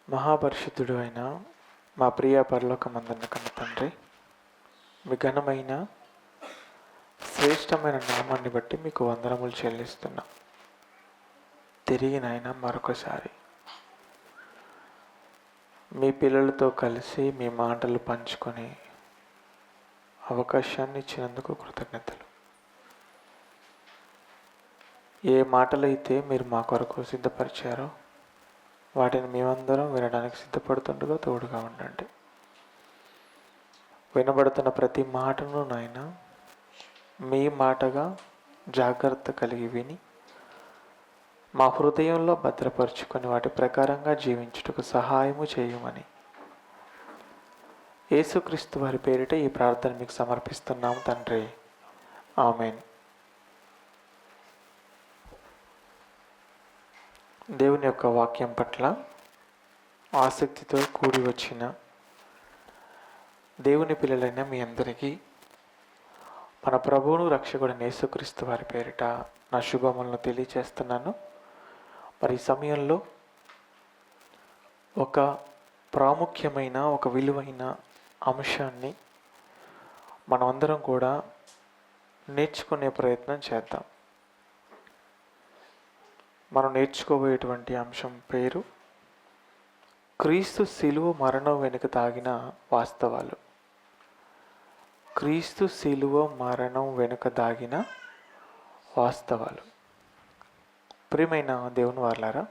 మహాపరిశుద్ధుడు అయిన మా ప్రియ పరలోకమందున్న కన్న తండ్రి, మీ ఘనమైన శ్రేష్టమైన నామాన్ని బట్టి మీకు వందనములు చెల్లిస్తున్నాం. తిరిగి నాయన మరొకసారి మీ పిల్లలతో కలిసి మీ మాటలు పంచుకొని అవకాశాన్ని ఇచ్చినందుకు కృతజ్ఞతలు. ఏ మాటలైతే మీరు మా కొరకు సిద్ధపరిచారో వాటిని మేమందరం వినడానికి సిద్ధపడుతుండగా తోడుగా ఉండండి. వినబడుతున్న ప్రతి మాటను నాయన మీ మాటగా జాగ్రత్త కలిగి విని మా హృదయంలో భద్రపరుచుకొని వాటి ప్రకారంగా జీవించుటకు సహాయము చేయమని యేసుక్రీస్తు వారి పేరిట ఈ ప్రార్థన మీకు సమర్పిస్తున్నాము తండ్రి. ఆమెన్. దేవుని యొక్క వాక్యం పట్ల ఆసక్తితో కూడి వచ్చిన దేవుని పిల్లలైన మీ అందరికీ మన ప్రభువును రక్షకుడైన యేసుక్రీస్తు వారి పేరిట నా శుభములను తెలియచేస్తున్నాను. మరి ఈ సమయంలో ఒక ప్రాముఖ్యమైన ఒక విలువైన అంశాన్ని మనమందరం కూడా నేర్చుకునే ప్రయత్నం చేద్దాం. మనం నేర్చుకోబోయేటువంటి అంశం పేరు క్రీస్తు శిలువ మరణం వెనుక దాగిన వాస్తవాలు. క్రీస్తు శిలువ మరణం వెనుక దాగిన వాస్తవాలు. ప్రియమైన దేవుని వారలారా,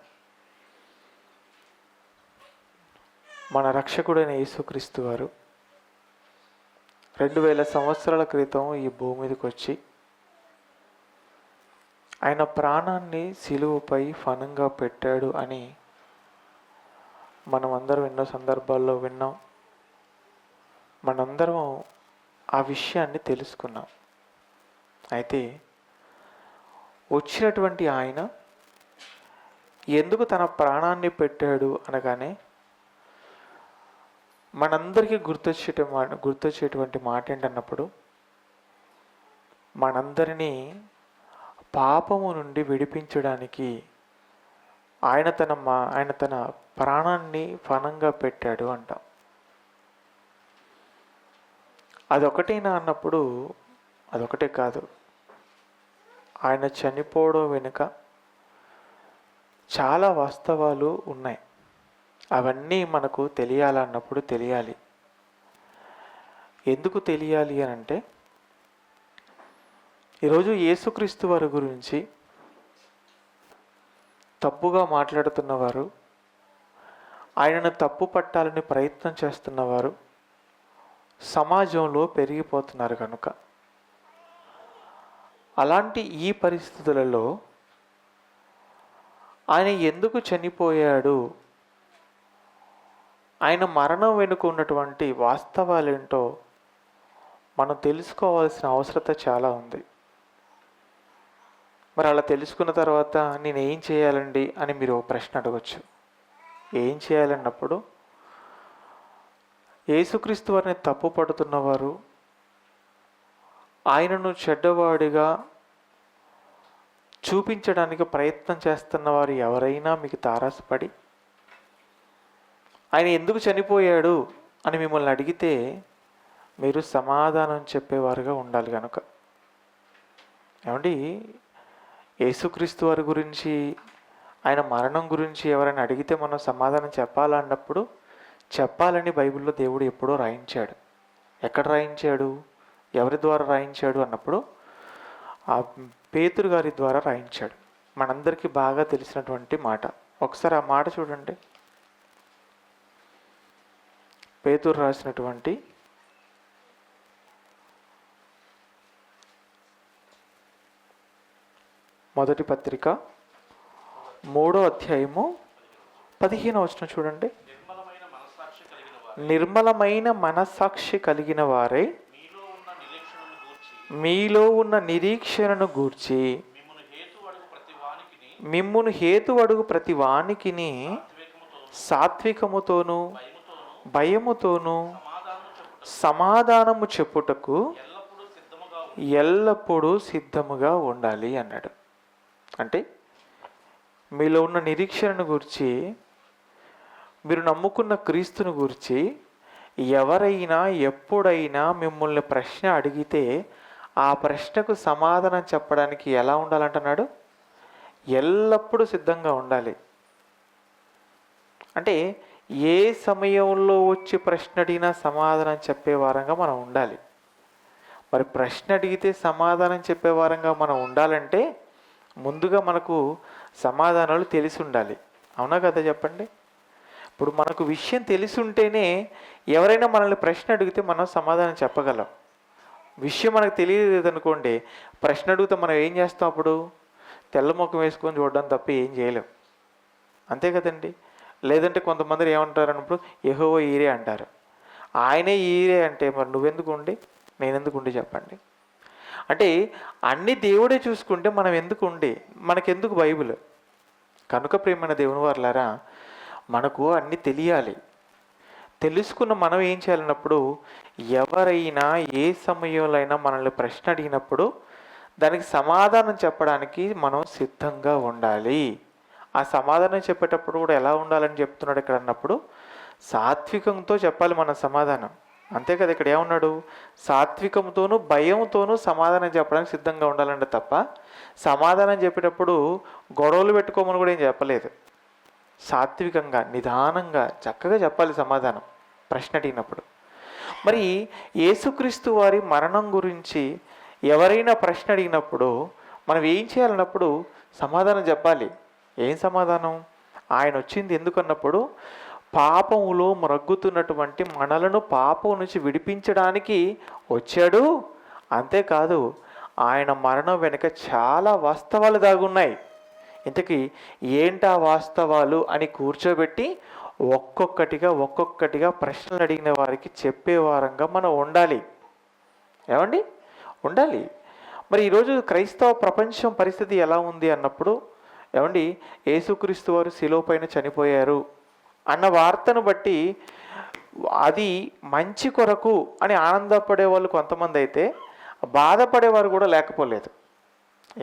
మన రక్షకుడైన యేసుక్రీస్తు వారు 2000 సంవత్సరాల క్రితం ఈ భూమి మీదకి వచ్చి ఆయన ప్రాణాన్ని శిలువపై ఫనంగా పెట్టాడు అని మనం అందరం ఎన్నో సందర్భాల్లో విన్నాం. మనందరం ఆ విషయాన్ని తెలుసుకున్నాం. అయితే వచ్చినటువంటి ఆయన ఎందుకు తన ప్రాణాన్ని పెట్టాడు అనగానే మనందరికీ గుర్తొచ్చేటువంటి మాట ఏంటన్నప్పుడు, మనందరినీ పాపము నుండి విడిపించడానికి ఆయన తన ప్రాణాన్ని ఫనంగా పెట్టాడు అంటాం. అదొకటేనా అన్నప్పుడు అదొకటే కాదు. ఆయన చనిపోవడం వెనుక చాలా వాస్తవాలు ఉన్నాయి. అవన్నీ మనకు తెలియాలన్నప్పుడు తెలియాలి. ఎందుకు తెలియాలి అని అంటే, ఈరోజు యేసుక్రీస్తు వారి గురించి తప్పుగా మాట్లాడుతున్నవారు, ఆయనను తప్పు పట్టాలని ప్రయత్నం చేస్తున్నవారు సమాజంలో పెరిగిపోతున్నారు. కనుక అలాంటి ఈ పరిస్థితులలో ఆయన ఎందుకు చనిపోయాడు, ఆయన మరణం వెనుక ఉన్నటువంటి వాస్తవాలేంటో మనం తెలుసుకోవాల్సిన అవసరత చాలా ఉంది. మరి అలా తెలుసుకున్న తర్వాత నేను ఏం చేయాలండి అని మీరు ఒక ప్రశ్న అడగచ్చు. ఏం చేయాలన్నప్పుడు, యేసుక్రీస్తు వారిని తప్పు పడుతున్నవారు, ఆయనను చెడ్డవాడిగా చూపించడానికి ప్రయత్నం చేస్తున్నవారు ఎవరైనా మీకు తారసపడి ఆయన ఎందుకు చనిపోయాడు అని మిమ్మల్ని అడిగితే మీరు సమాధానం చెప్పేవారుగా ఉండాలి. కనుక ఏమండి, యేసుక్రీస్తు వారి గురించి, ఆయన మరణం గురించి ఎవరైనా అడిగితే మనం సమాధానం చెప్పాలన్నప్పుడు చెప్పాలని బైబిల్లో దేవుడు ఎప్పుడో రాయించాడు. ఎక్కడ రాయించాడు, ఎవరి ద్వారా రాయించాడు అన్నప్పుడు ఆ పేతురు గారి ద్వారా రాయించాడు. మనందరికీ బాగా తెలిసినటువంటి మాట. ఒకసారి ఆ మాట చూడండి. పేతురు రాసినటువంటి మొదటి పత్రిక 3వ అధ్యాయము 15వ వచనం చూడండి. నిర్మలమైన మనస్సాక్షి కలిగిన వారై మీలో ఉన్న నిరీక్షణను గూర్చి మిమ్మును హేతు అడుగు ప్రతి వానికిని సాత్వికముతోనూ భయముతోనూ సమాధానము చెప్పుటకు ఎల్లప్పుడూ సిద్ధముగా ఉండాలి అన్నాడు. అంటే మీలో ఉన్న నిరీక్షణను గురించి మీరు నమ్ముకున్న క్రీస్తుని గురించి ఎవరైనా ఎప్పుడైనా మిమ్మల్ని ప్రశ్న అడిగితే ఆ ప్రశ్నకు సమాధానం చెప్పడానికి ఎలా ఉండాలంటున్నాడు? ఎల్లప్పుడూ సిద్ధంగా ఉండాలి. అంటే ఏ సమయంలో వచ్చి ప్రశ్న అడిగినా సమాధానం చెప్పే వారంగా మనం ఉండాలి. మరి ప్రశ్న అడిగితే సమాధానం చెప్పే వారంగా మనం ఉండాలంటే ముందుగా మనకు సమాధానాలు తెలిసి ఉండాలి. అవునా కదా చెప్పండి? ఇప్పుడు మనకు విషయం తెలిసి ఉంటేనే ఎవరైనా మనల్ని ప్రశ్న అడిగితే మనం సమాధానం చెప్పగలం. విషయం మనకు తెలియలేదు అనుకోండి, ప్రశ్న అడిగితే మనం ఏం చేస్తాం? అప్పుడు తెల్లముఖం వేసుకొని చూడడం తప్ప ఏం చేయలేం. అంతే కదండి? లేదంటే కొంతమంది ఏమంటారు అన్నప్పుడు యెహోవా ఈరే అంటారు. ఆయనే ఈరే అంటే మరి నువ్వెందుకు ఉండి నేనెందుకు ఉండి చెప్పండి? అంటే అన్ని దేవుడే చూసుకుంటే మనం ఎందుకు ఉండి, మనకెందుకు బైబిల్? కనుక ప్రియమైన దేవుని వారలారా, మనకు అన్నీ తెలియాలి. తెలుసుకున్న మనం ఏం చేయాలన్నప్పుడు ఎవరైనా ఏ సమయంలో అయినా మనల్ని ప్రశ్న అడిగినప్పుడు దానికి సమాధానం చెప్పడానికి మనం సిద్ధంగా ఉండాలి. ఆ సమాధానం చెప్పేటప్పుడు కూడా ఎలా ఉండాలని చెప్తున్నాడు ఇక్కడ అన్నప్పుడు, సాత్వికంతో చెప్పాలి మన సమాధానం. అంతే కదా? ఇక్కడ ఏమన్నాడు? సాత్వికంతోనూ భయంతోనూ సమాధానం చెప్పడానికి సిద్ధంగా ఉండాలంటే తప్ప సమాధానం చెప్పేటప్పుడు గొడవలు పెట్టుకోమని కూడా ఏం చెప్పలేదు. సాత్వికంగా నిదానంగా చక్కగా చెప్పాలి సమాధానం ప్రశ్న అడిగినప్పుడు. మరి యేసుక్రీస్తు వారి మరణం గురించి ఎవరైనా ప్రశ్న అడిగినప్పుడు మనం ఏం చేయాలన్నప్పుడు సమాధానం చెప్పాలి. ఏం సమాధానం? ఆయన వచ్చింది ఎందుకన్నప్పుడు పాపములో మ్రగ్గుతున్నటువంటి మనలను పాపం నుంచి విడిపించడానికి వచ్చాడు. అంతేకాదు ఆయన మరణం వెనుక చాలా వాస్తవాలు దాగున్నాయి. ఇంతకీ ఏంటా వాస్తవాలు అని కూర్చోబెట్టి ఒక్కొక్కటిగా ప్రశ్నలు అడిగిన వారికి చెప్పే వారంగా మనం ఉండాలి. ఏమండి? ఉండాలి. మరి ఈరోజు క్రైస్తవ ప్రపంచం పరిస్థితి ఎలా ఉంది అన్నప్పుడు, ఏమండి, యేసుక్రీస్తు వారు శిలువ పైన చనిపోయారు అన్న వార్తను బట్టి అది మంచి కొరకు అని ఆనందపడే వాళ్ళు కొంతమంది అయితే బాధపడేవారు కూడా లేకపోలేదు.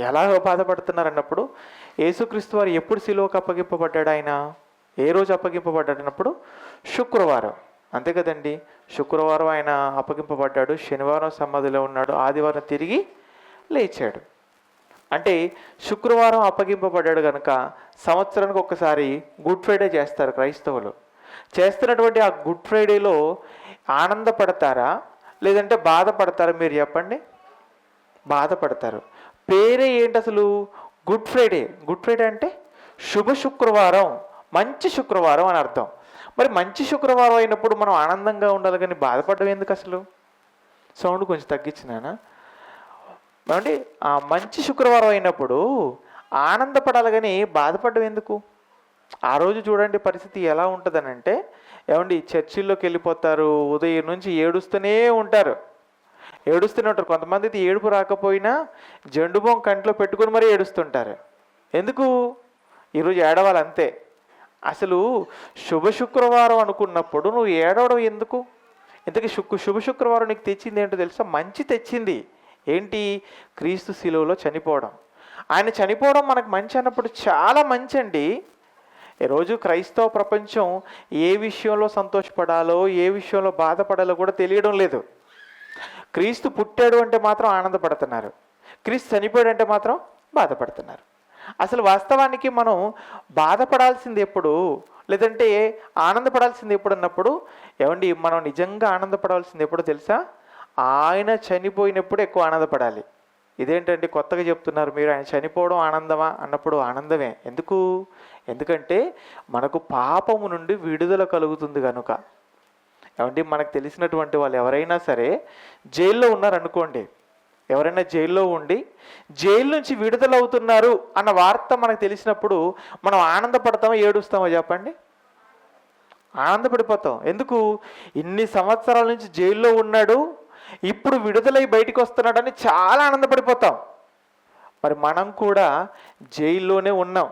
ఎలా బాధపడుతున్నారు అన్నప్పుడు, యేసుక్రీస్తు వారు ఎప్పుడు శిలువకు అప్పగింపబడ్డాడు? ఆయన ఏ రోజు అప్పగింపబడ్డాడు అన్నప్పుడు శుక్రవారం. అంతే కదండి? శుక్రవారం ఆయన అప్పగింపబడ్డాడు, శనివారం సమాధిలో ఉన్నాడు, ఆదివారం తిరిగి లేచాడు. అంటే శుక్రవారం అప్పగింపబడ్డాడు కనుక సంవత్సరానికి ఒక్కసారి గుడ్ ఫ్రైడే చేస్తారు క్రైస్తవులు. చేస్తున్నటువంటి ఆ గుడ్ ఫ్రైడేలో ఆనందపడతారా లేదంటే బాధపడతారా? మీరు చెప్పండి. బాధపడతారు. పేరే ఏంటి అసలు? Good Friday. గుడ్ ఫ్రైడే అంటే శుభ శుక్రవారం, మంచి శుక్రవారం అని అర్థం. మరి మంచి శుక్రవారం అయినప్పుడు మనం ఆనందంగా ఉండాలి కానీ బాధపడడం ఎందుకు అసలు? సౌండ్ కొంచెం తగ్గించినానా? ఏమండి, ఆ మంచి శుక్రవారం అయినప్పుడు ఆనందపడాలి కానీ బాధపడడం ఎందుకు? ఆ రోజు చూడండి పరిస్థితి ఎలా ఉంటుందనంటే, ఏమండి, చర్చిల్లోకి వెళ్ళిపోతారు, ఉదయం నుంచి ఏడుస్తూనే ఉంటారు. కొంతమంది అయితే ఏడుపు రాకపోయినా జండు బొమ్మ కంట్లో పెట్టుకుని మరీ ఏడుస్తుంటారు. ఎందుకు? ఈరోజు ఏడవాలి అంతే. అసలు శుభ శుక్రవారం అనుకున్నప్పుడు నువ్వు ఏడవడం ఎందుకు? ఇంతకీ శుభ శుక్రవారం నీకు తెచ్చింది ఏంటో తెలుసా? మంచి తెచ్చింది. ఏంటి? క్రీస్తు శిలువలో చనిపోవడం. ఆయన చనిపోవడం మనకు మంచి అన్నప్పుడు చాలా మంచి అండి. ఈరోజు క్రైస్తవ ప్రపంచం ఏ విషయంలో సంతోషపడాలో ఏ విషయంలో బాధపడాలో కూడా తెలియడం లేదు. క్రీస్తు పుట్టాడు అంటే మాత్రం ఆనందపడుతున్నారు, క్రీస్తు చనిపోయాడు అంటే మాత్రం బాధపడుతున్నారు. అసలు వాస్తవానికి మనం బాధపడాల్సింది ఎప్పుడు లేదంటే ఆనందపడాల్సింది ఎప్పుడు అన్నప్పుడు, ఏమండి, మనం నిజంగా ఆనందపడాల్సింది ఎప్పుడో తెలుసా? ఆయన చనిపోయినప్పుడు ఎక్కువ ఆనందపడాలి. ఇదేంటండి కొత్తగా చెప్తున్నారు మీరు? ఆయన చనిపోవడం ఆనందమా అన్నప్పుడు ఆనందమే. ఎందుకంటే మనకు పాపము నుండి విడుదల కలుగుతుంది కనుక. ఏమండి, మనకు తెలిసినటువంటి వాళ్ళు ఎవరైనా సరే జైల్లో ఉన్నారనుకోండి, ఎవరైనా జైల్లో ఉండి జైలు నుంచి విడుదలవుతున్నారు అన్న వార్త మనకు తెలిసినప్పుడు మనం ఆనందపడతామో ఏడుస్తామో చెప్పండి? ఆనందపడిపోతాం. ఎందుకు? ఇన్ని సంవత్సరాల నుంచి జైల్లో ఉన్నాడు, ఇప్పుడు విడుదలై బయటికి వస్తున్నాడని చాలా ఆనందపడిపోతాం. మరి మనం కూడా జైల్లోనే ఉన్నాం.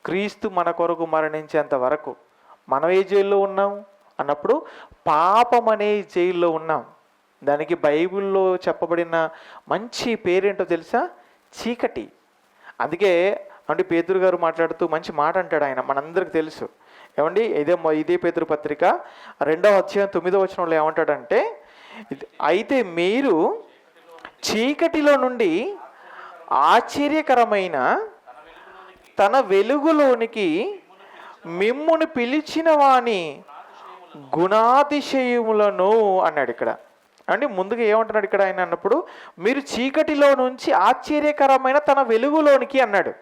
క్రీస్తు మన కొరకు మరణించేంత వరకు మనం ఏ జైల్లో ఉన్నాం అన్నప్పుడు పాపం అనే జైల్లో ఉన్నాం. దానికి బైబిల్లో చెప్పబడిన మంచి పేరేంటో తెలుసా? చీకటి. అందుకే అంటే పేతురు గారు మాట్లాడుతూ మంచి మాట అంటాడు ఆయన, మనందరికి తెలుసు. ఏమండి ఇదే పేతురు పత్రిక 2వ అధ్యాయం 9వ వచనంలో ఏమంటాడంటే, అయితే మీరు చీకటిలో నుండి ఆశ్చర్యకరమైన తన వెలుగులోనికి మిమ్మును పిలిచిన వాని గుణాతిశయములను అన్నాడు ఇక్కడ. అంటే ముందుగా ఏమంటున్నాడు ఇక్కడ ఆయన అన్నప్పుడు, మీరు చీకటిలో నుంచి ఆశ్చర్యకరమైన తన వెలుగులోనికి అన్నాడు.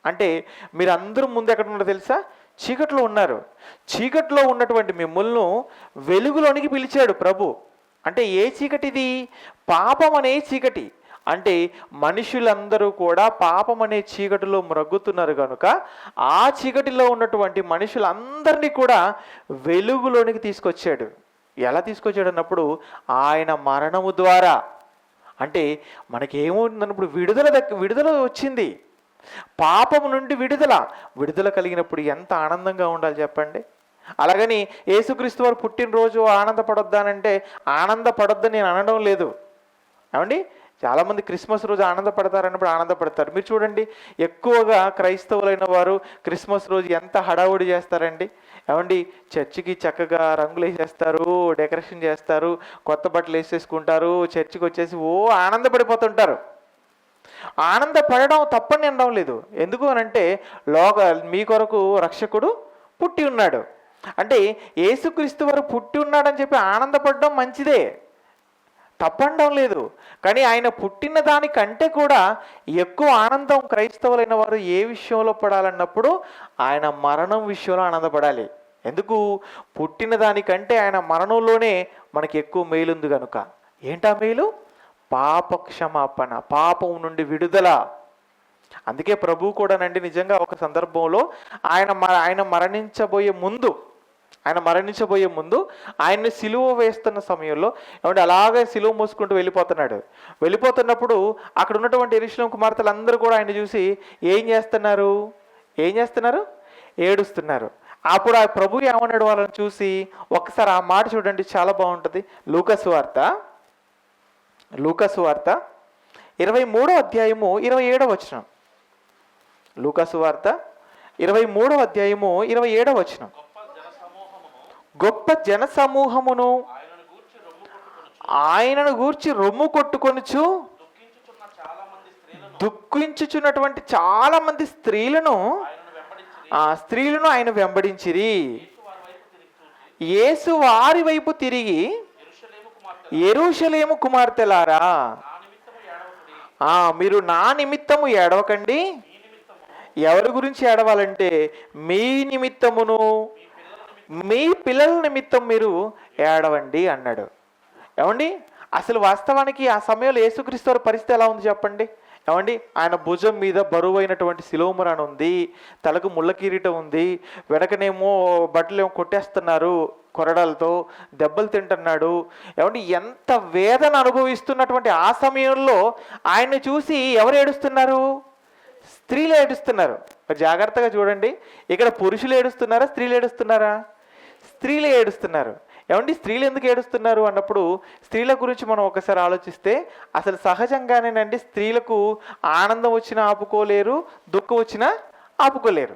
అంటే మీరు అందరూ ముందు ఎక్కడ ఉన్నారో తెలుసా? చీకట్లో ఉన్నారు. చీకట్లో ఉన్నటువంటి మిమ్మల్ని వెలుగులోనికి పిలిచాడు ప్రభు. అంటే ఏ చీకటిది? పాపం అనే చీకటి. అంటే మనుషులందరూ కూడా పాపం అనే చీకటిలో మ్రగ్గుతున్నారు కనుక ఆ చీకటిలో ఉన్నటువంటి మనుషులందరినీ కూడా వెలుగులోనికి తీసుకొచ్చాడు. ఎలా తీసుకొచ్చాడు అన్నప్పుడు, ఆయన మరణము ద్వారా. అంటే మనకేమవుతుందన్నప్పుడు విడుదల వచ్చింది. పాపము నుండి విడుదల కలిగినప్పుడు ఎంత ఆనందంగా ఉండాలి చెప్పండి. అలాగని యేసుక్రీస్తు వారు పుట్టినరోజు ఆనందపడొద్దానంటే ఆనందపడొద్దని నేను అనడం లేదు. ఏమండి, చాలామంది క్రిస్మస్ రోజు ఆనందపడతారన్నప్పుడు ఆనందపడతారు. మీరు చూడండి, ఎక్కువగా క్రైస్తవులైన వారు క్రిస్మస్ రోజు ఎంత హడావుడి చేస్తారండి. ఏమండి, చర్చికి చక్కగా రంగులు వేసేస్తారు, డెకరేషన్ చేస్తారు, కొత్త బట్టలు వేసేసుకుంటారు, చర్చికి వచ్చేసి ఆనందపడిపోతుంటారు. ఆనందపడడం తప్పని అనడం లేదు. ఎందుకు అనంటే మీ కొరకు రక్షకుడు పుట్టి ఉన్నాడు. అంటే యేసుక్రీస్తు వారు పుట్టి ఉన్నాడని చెప్పి ఆనందపడడం మంచిదే, తప్పనడం లేదు. కానీ ఆయన పుట్టిన దానికంటే కూడా ఎక్కువ ఆనందం క్రైస్తవులైన వారు ఏ విషయంలో పడాలన్నప్పుడు ఆయన మరణం విషయంలో ఆనందపడాలి. ఎందుకు? పుట్టిన దానికంటే ఆయన మరణంలోనే మనకి ఎక్కువ మేలు ఉంది కనుక. ఏంటా మేలు? పాప క్షమాపణ, పాపం నుండి విడుదల. అందుకే ప్రభు కూడానండి నిజంగా ఒక సందర్భంలో ఆయన మరణించబోయే ముందు ఆయన్ని సిలువ వేస్తున్న సమయంలో ఏమంటే అలాగే సిలువ మోసుకుంటూ వెళ్ళిపోతున్నప్పుడు అక్కడ ఉన్నటువంటి యెరూషలేము కుమార్తెలు అందరూ కూడా ఆయన చూసి ఏం చేస్తున్నారు? ఏడుస్తున్నారు. అప్పుడు ఆ ప్రభు ఏమన్నాడు వాళ్ళని చూసి? ఒక్కసారి ఆ మాట చూడండి, చాలా బాగుంటుంది. లూకాసు వార్త 23వ అధ్యాయము 27వ వచనం. లూకాసు వార్త 23వ అధ్యాయము 27వ వచనం. గొప్ప జన సమూహమును ఆయనను గూర్చి రొమ్ము కొట్టుకొనుచు దుఃఖించుచున్నటువంటి చాలా మంది స్త్రీలను ఆయన వెంబడించిరి. యేసు వారి వైపు తిరిగి, యెరూషలేము కుమార్తెలారా, మీరు నా నిమిత్తము ఏడవకండి. ఎవరి గురించి ఏడవాలంటే మీ నిమిత్తమును మీ పిల్లల నిమిత్తం మీరు ఏడవండి అన్నాడు. ఏమండి, అసలు వాస్తవానికి ఆ సమయంలో యేసుక్రీస్తు వారి పరిస్థితి ఎలా ఉంది చెప్పండి. ఏమండి, ఆయన భుజం మీద బరువైనటువంటి శిలోమురాను ఉంది, తలకు ముళ్ళ కిరీటం ఉంది, వెనకనేమో బట్టలు ఏమో కొట్టేస్తున్నారు, కొరడాలతో దెబ్బలు తింటున్నాడు. ఏమండి, ఎంత వేదన అనుభవిస్తున్నటువంటి ఆ సమయంలో ఆయన్ని చూసి ఎవరు ఏడుస్తున్నారు? స్త్రీలు ఏడుస్తున్నారు. జాగ్రత్తగా చూడండి, ఇక్కడ పురుషులు ఏడుస్తున్నారా, స్త్రీలు ఏడుస్తున్నారా? స్త్రీలు ఏడుస్తున్నారు. ఏమండి, స్త్రీలు ఎందుకు ఏడుస్తున్నారు అన్నప్పుడు స్త్రీల గురించి మనం ఒకసారి ఆలోచిస్తే అసలు సహజంగానేనండి స్త్రీలకు ఆనందం వచ్చినా ఆపుకోలేరు, దుఃఖం వచ్చినా ఆపుకోలేరు.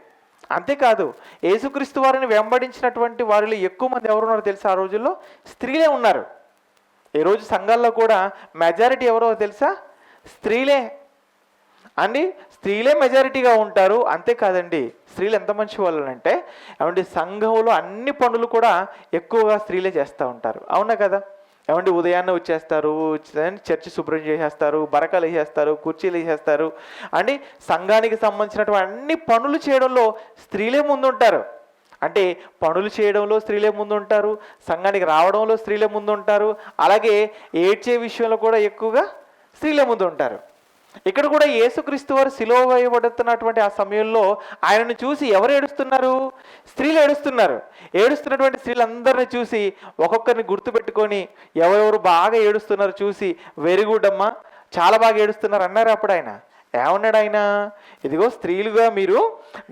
అంతేకాదు, యేసుక్రీస్తు వారిని వెంబడించినటువంటి వారిలో ఎక్కువ మంది ఎవరున్నారో తెలుసా? ఆ రోజుల్లో స్త్రీలే ఉన్నారు. ఈ రోజు సంఘాల్లో కూడా మెజారిటీ ఎవరో తెలుసా? స్త్రీలే అండి. స్త్రీలే మెజారిటీగా ఉంటారు. అంతేకాదండి, స్త్రీలు ఎంత మంచి వాళ్ళు అంటే ఏమంటే సంఘంలో అన్ని పనులు కూడా ఎక్కువగా స్త్రీలే చేస్తూ ఉంటారు. అవునా కదా? ఏమంటే ఉదయాన్నే వచ్చేస్తారు, చర్చి శుభ్రం చేసేస్తారు, బరకాలు వేసేస్తారు, కుర్చీలు వేసేస్తారు. అంటే సంఘానికి సంబంధించినటువంటి అన్ని పనులు చేయడంలో స్త్రీలే ముందుంటారు. అంటే పనులు చేయడంలో స్త్రీలే ముందుంటారు, సంఘానికి రావడంలో స్త్రీలే ముందుంటారు, అలాగే ఏడ్చే విషయంలో కూడా ఎక్కువగా స్త్రీలే ముందు ఉంటారు. ఇక్కడ కూడా యేసుక్రీస్తు వారు సిలువ వేయబడుతున్నటువంటి ఆ సమయంలో ఆయనను చూసి ఎవరు ఏడుస్తున్నారు? స్త్రీలు ఏడుస్తున్నారు. ఏడుస్తున్నటువంటి స్త్రీలందరినీ చూసి ఒక్కొక్కరిని గుర్తుపెట్టుకొని ఎవరెవరు బాగా ఏడుస్తున్నారు చూసి, వెరీ గుడ్ అమ్మా, చాలా బాగా ఏడుస్తున్నారు అన్నారు. అప్పుడు ఆయన ఏమన్నాడు? ఆయన ఇదిగో స్త్రీలుగా మీరు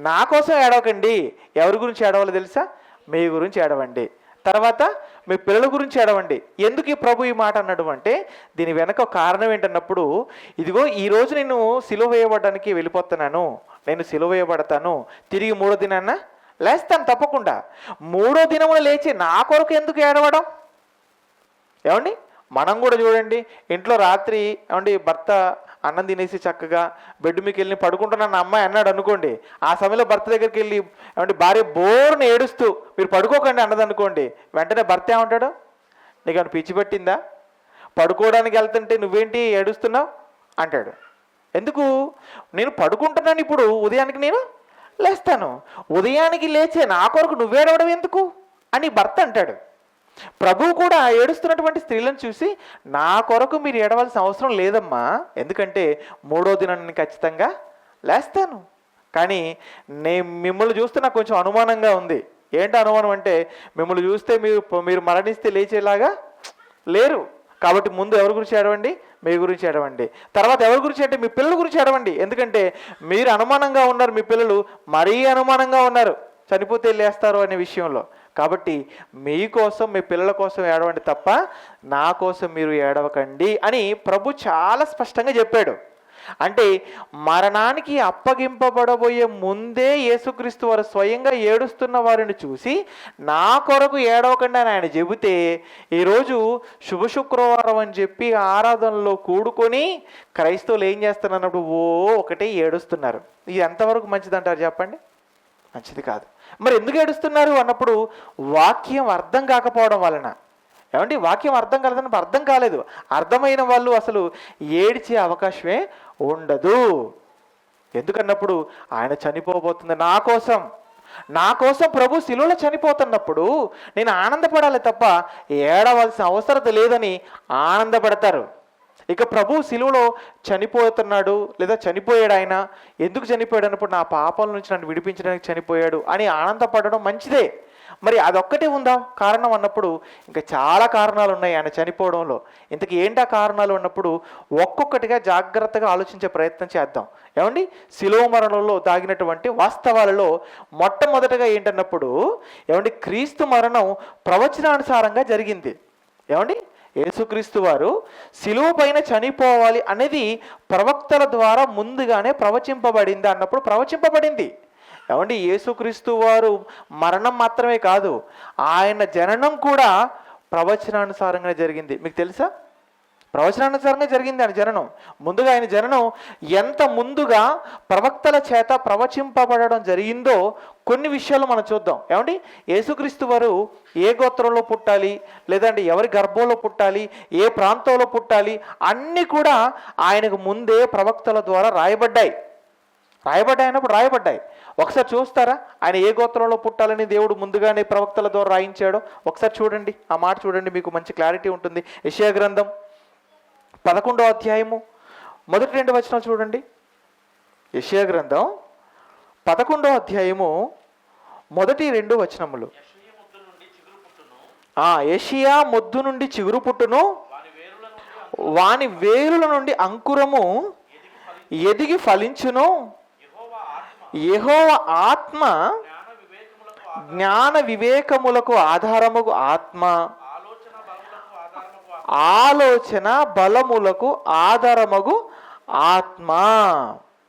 నా కోసం ఏడవకండి. ఎవరి గురించి ఏడవాలో తెలుసా? మీ గురించి ఏడవండి. తర్వాత మీ పిల్లల గురించి ఏడవండి. ఎందుకు ఈ ప్రభు ఈ మాట అన్నాడు అంటే దీని వెనక కారణం ఏంటన్నప్పుడు, ఇదిగో ఈరోజు నేను సిలువ వేయబడడానికి వెళ్ళిపోతున్నాను, నేను సిలువ వేయబడతాను, తిరిగి 3వ దినాన లేస్తాను తప్పకుండా. మూడో దినమున లేచి నా కొరకు ఎందుకు ఏడవడం? ఏమండి, మనం కూడా చూడండి, ఇంట్లో రాత్రి ఏమండి భర్త అన్నం తినేసి చక్కగా బెడ్ మీకు వెళ్ళి పడుకుంటున్నాను అమ్మాయి అన్నాడు అనుకోండి, ఆ సమయంలో భర్త దగ్గరికి వెళ్ళి ఏమంటే భార్య బోర్ని ఏడుస్తూ మీరు పడుకోకండి అన్నది అనుకోండి, వెంటనే భర్త ఏమంటాడు? నీకు ఏమైనా పిచ్చి పట్టిందా, పడుకోవడానికి వెళ్తుంటే నువ్వేంటి ఏడుస్తున్నావు అంటాడు. ఎందుకు? నేను పడుకుంటున్నాను, ఇప్పుడు ఉదయానికి నేను లేస్తాను, ఉదయానికి లేచే నా కొరకు నువ్వేడవడం ఎందుకు అని భర్త అంటాడు. ప్రభువు కూడా ఏడుస్తున్నటువంటి స్త్రీలను చూసి నా కొరకు మీరు ఏడవలసిన అవసరం లేదమ్మా, ఎందుకంటే మూడో దినాన్ని ఖచ్చితంగా లేస్తాను. కానీ మిమ్మల్ని చూస్తే నాకు కొంచెం అనుమానంగా ఉంది. ఏంటి అనుమానం అంటే, మిమ్మల్ని చూస్తే మీరు మరణిస్తే లేచేలాగా లేరు, కాబట్టి ముందు ఎవరి గురించి ఏడవండి? మీ గురించి ఏడవండి. తర్వాత ఎవరి గురించి అంటే మీ పిల్లల గురించి ఏడవండి, ఎందుకంటే మీరు అనుమానంగా ఉన్నారు, మీ పిల్లలు మరీ అనుమానంగా ఉన్నారు చనిపోతే లేస్తారు అనే విషయంలో. కాబట్టి మీకోసం మీ పిల్లల కోసం ఏడవండి తప్ప నా కోసం మీరు ఏడవకండి అని ప్రభు చాలా స్పష్టంగా చెప్పాడు. అంటే మరణానికి అప్పగింపబడబోయే ముందే యేసుక్రీస్తు వారు స్వయంగా ఏడుస్తున్న వారిని చూసి నా కొరకు ఏడవకండి అని ఆయన చెబితే, ఈరోజు శుభ శుక్రవారం అని చెప్పి ఆరాధనలో కూడుకొని క్రైస్తవులు ఏం చేస్తున్నప్పుడు ఒకటే ఏడుస్తున్నారు. ఇది ఎంతవరకు మంచిదంటారు చెప్పండి? మంచిది కాదు. మరి ఎందుకు ఏడుస్తున్నారు అన్నప్పుడు వాక్యం అర్థం కాకపోవడం వలన. ఏమండి, వాక్యం అర్థం కాలేదన్నప్పుడు అర్థం కాలేదు. అర్థమైన వాళ్ళు అసలు ఏడ్చే అవకాశమే ఉండదు. ఎందుకన్నప్పుడు ఆయన చనిపోబోతుంది నా కోసం ప్రభు శిలువలో చనిపోతున్నప్పుడు నేను ఆనందపడాలి తప్ప ఏడవలసిన అవసరం లేదని ఆనందపడతారు. ఇక ప్రభు శిలువలో చనిపోతున్నాడు లేదా చనిపోయాడు, ఆయన ఎందుకు చనిపోయాడు అన్నప్పుడు నా పాపాల నుంచి నన్ను విడిపించడానికి చనిపోయాడు అని ఆనందపడడం మంచిదే. మరి అదొక్కటే ఉందా కారణం అన్నప్పుడు ఇంకా చాలా కారణాలు ఉన్నాయి ఆయన చనిపోవడంలో. ఇంతకీ ఏంటా కారణాలు అన్నప్పుడు ఒక్కొక్కటిగా జాగ్రత్తగా ఆలోచించే ప్రయత్నం చేద్దాం. ఏమండి, శిలువ మరణంలో దాగినటువంటి వాస్తవాలలో మొట్టమొదటగా ఏంటన్నప్పుడు, ఏమండి, క్రీస్తు మరణం ప్రవచనానుసారంగా జరిగింది. ఏమండి, యేసుక్రీస్తు వారు శిలువ పైన చనిపోవాలి అనేది ప్రవక్తల ద్వారా ముందుగానే ప్రవచింపబడింది అన్నప్పుడు ప్రవచింపబడింది. ఏమండి, యేసుక్రీస్తు వారు మరణం మాత్రమే కాదు, ఆయన జననం కూడా ప్రవచనానుసారంగా జరిగింది. మీకు తెలుసా? ప్రవచనానుసారంగా జరిగింది ఆయన జననం. ముందుగా ఆయన జననం ఎంత ముందుగా ప్రవక్తల చేత ప్రవచింపబడడం జరిగిందో కొన్ని విషయాలు మనం చూద్దాం. ఏమండి, యేసుక్రీస్తు వారు ఏ గోత్రంలో పుట్టాలి, లేదంటే ఎవరి గర్భంలో పుట్టాలి, ఏ ప్రాంతంలో పుట్టాలి, అన్నీ కూడా ఆయనకు ముందే ప్రవక్తల ద్వారా రాయబడ్డాయి అన్నప్పుడు ఒకసారి చూస్తారా ఆయన ఏ గోత్రంలో పుట్టాలని దేవుడు ముందుగానే ప్రవక్తల ద్వారా రాయించాడో? ఒకసారి చూడండి, ఆ మాట చూడండి, మీకు మంచి క్లారిటీ ఉంటుంది. యెషయా గ్రంథం 11వ అధ్యాయము మొదటి 2 వచనాలు చూడండి. యెషయా గ్రంథం 11వ అధ్యాయము మొదటి 2 వచనములు. యెషయా మొద్దు నుండి చిగురు పుట్టును, వాని వేరుల నుండి అంకురము ఎదిగి ఫలించును, యెహోవా ఆత్మ జ్ఞాన వివేకములకు ఆధారముగు ఆత్మ, ఆలోచన బలములకు ఆధారమగు ఆత్మ.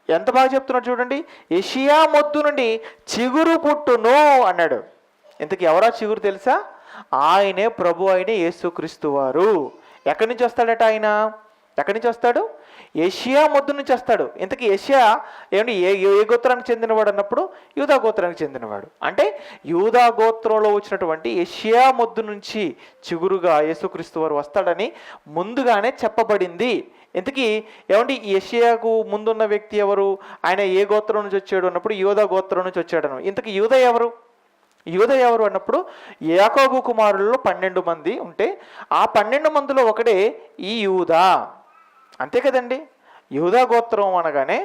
ఎంత బాగా చెప్తున్నాడు చూడండి. యెషయా మొద్దు నుండి చిగురు పుట్టును అన్నాడు. ఇంతకీ ఎవరా చిగురు తెలుసా? ఆయనే ప్రభు, ఆయనే యేసుక్రీస్తు వారు. ఎక్కడి నుంచి వస్తాడట ఆయన? ఎక్కడి నుంచి వస్తాడు? యెషయా మొద్దు నుంచి వస్తాడు. ఇంతకీ యెషయా ఏమంటే ఏ గోత్రానికి చెందినవాడు అన్నప్పుడు యూదా గోత్రానికి చెందినవాడు. అంటే యూదా గోత్రంలో వచ్చినటువంటి యెషయా మొద్దు నుంచి చిగురుగా యేసుక్రీస్తు వారు వస్తాడని ముందుగానే చెప్పబడింది. ఇంతకీ ఏమంటే యెషయాకు ముందున్న వ్యక్తి ఎవరు? ఆయన ఏ గోత్రం నుంచి వచ్చాడు అన్నప్పుడు యూదా గోత్రం నుంచి వచ్చాడు. ఇంతకీ యూదా ఎవరు అన్నప్పుడు యాకోబు కుమారులలో 12 మంది ఉంటే ఆ 12 మందిలో ఒకడే ఈ యూదా. అంతే కదండి. యూదా గోత్రం అనగానే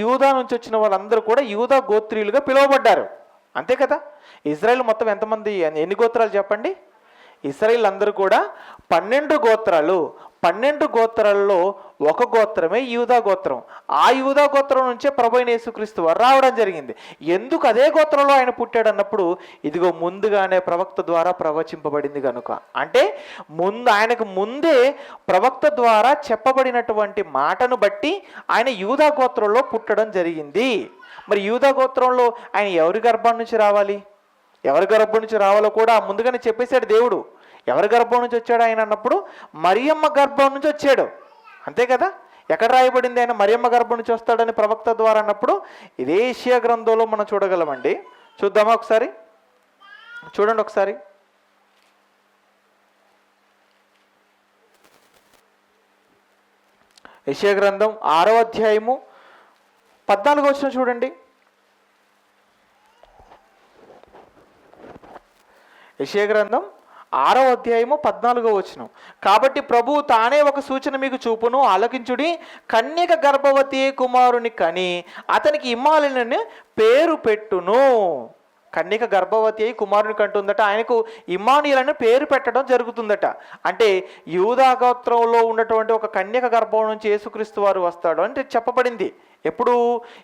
యూదా నుంచి వచ్చిన వాళ్ళందరూ కూడా యూదా గోత్రీయులుగా పిలువబడ్డారు. అంతే కదా. ఇజ్రాయెల్ మొత్తం ఎంతమంది, ఎన్ని గోత్రాలు చెప్పండి? ఇశ్రాయేల్ అందరూ కూడా 12 గోత్రాలు. 12 గోత్రాల్లో ఒక గోత్రమే యూదా గోత్రం. ఆ యూదా గోత్రం నుంచే ప్రభువైన యేసుక్రీస్తు వారు రావడం జరిగింది. ఎందుకు అదే గోత్రంలో ఆయన పుట్టాడు అన్నప్పుడు ఇదిగో ముందుగానే ప్రవక్త ద్వారా ప్రవచింపబడింది కనుక. అంటే ఆయనకు ముందే ప్రవక్త ద్వారా చెప్పబడినటువంటి మాటను బట్టి ఆయన యూదా గోత్రంలో పుట్టడం జరిగింది. మరి యూదా గోత్రంలో ఆయన ఎవరి గర్భం నుంచి రావాలి, ఎవరి గర్భం నుంచి రావాలో కూడా ముందుగానే చెప్పేశాడు దేవుడు. ఎవరి గర్భం నుంచి వచ్చాడు ఆయన అన్నప్పుడు మరియమ్మ గర్భం నుంచి వచ్చాడు, అంతే కదా. ఎక్కడ రాయబడింది ఆయన మరియమ్మ గర్భం నుంచి వస్తాడని ప్రవక్త ద్వారా అన్నప్పుడు ఇదే యెషయా గ్రంథంలో మనం చూడగలమండి. చూద్దామా ఒకసారి, చూడండి ఒకసారి. యెషయా గ్రంథం 6వ అధ్యాయము 14వ వచనం చూడండి. యెషయా గ్రంథం 6వ అధ్యాయము 14వ వచనం. కాబట్టి ప్రభువు తానే ఒక సూచన మీకు చూపును, ఆలకించుడి. కన్యక గర్భవతి కుమారుని కని అతనికి ఇమ్మానుయేలని పేరు పెట్టును. కన్యక గర్భవతి అయి కుమారుని కంటుందట, ఆయనకు ఇమ్మానుయేలని పేరు పెట్టడం జరుగుతుందట. అంటే యూదా గోత్రంలో ఉన్నటువంటి ఒక కన్యక గర్భం నుంచి యేసుక్రీస్తు వారు వస్తాడు అంటే చెప్పబడింది. ఎప్పుడు?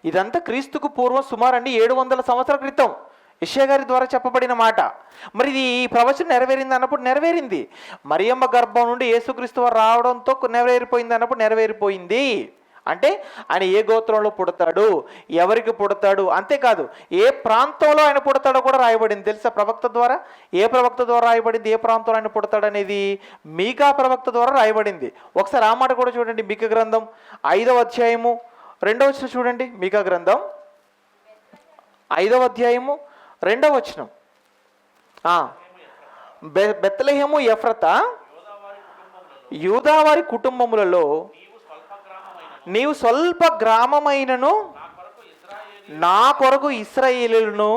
ఇదంతా క్రీస్తుకు పూర్వం సుమారండి 700 సంవత్సరాల క్రితం యెషయా గారి ద్వారా చెప్పబడిన మాట. మరి ఇది ఈ ప్రవచనం నెరవేరింది అన్నప్పుడు నెరవేరింది. మరియమ్మ గర్భం నుండి యేసుక్రీస్తు వారు రావడంతో నెరవేరిపోయింది అన్నప్పుడు నెరవేరిపోయింది. అంటే ఆయన ఏ గోత్రంలో పుడతాడు, ఎవరికి పుడతాడు, అంతేకాదు ఏ ప్రాంతంలో ఆయన పుడతాడో కూడా రాయబడింది. తెలుసా ప్రవక్త ద్వారా? ఏ ప్రవక్త ద్వారా రాయబడింది, ఏ ప్రాంతంలో ఆయన పుడతాడు అనేది? మీకా ప్రవక్త ద్వారా రాయబడింది. ఒకసారి ఆ మాట కూడా చూడండి. మీకా గ్రంథం 5వ అధ్యాయము 2వ వచనం చూడండి. మీకా గ్రంథం 5వ అధ్యాయము 2వ వచనం. బెత్లెహేము ఎఫ్రతా యూదావారి కుటుంబములలో నీవు స్వల్ప గ్రామమైనను నా కొరకు ఇశ్రాయేలును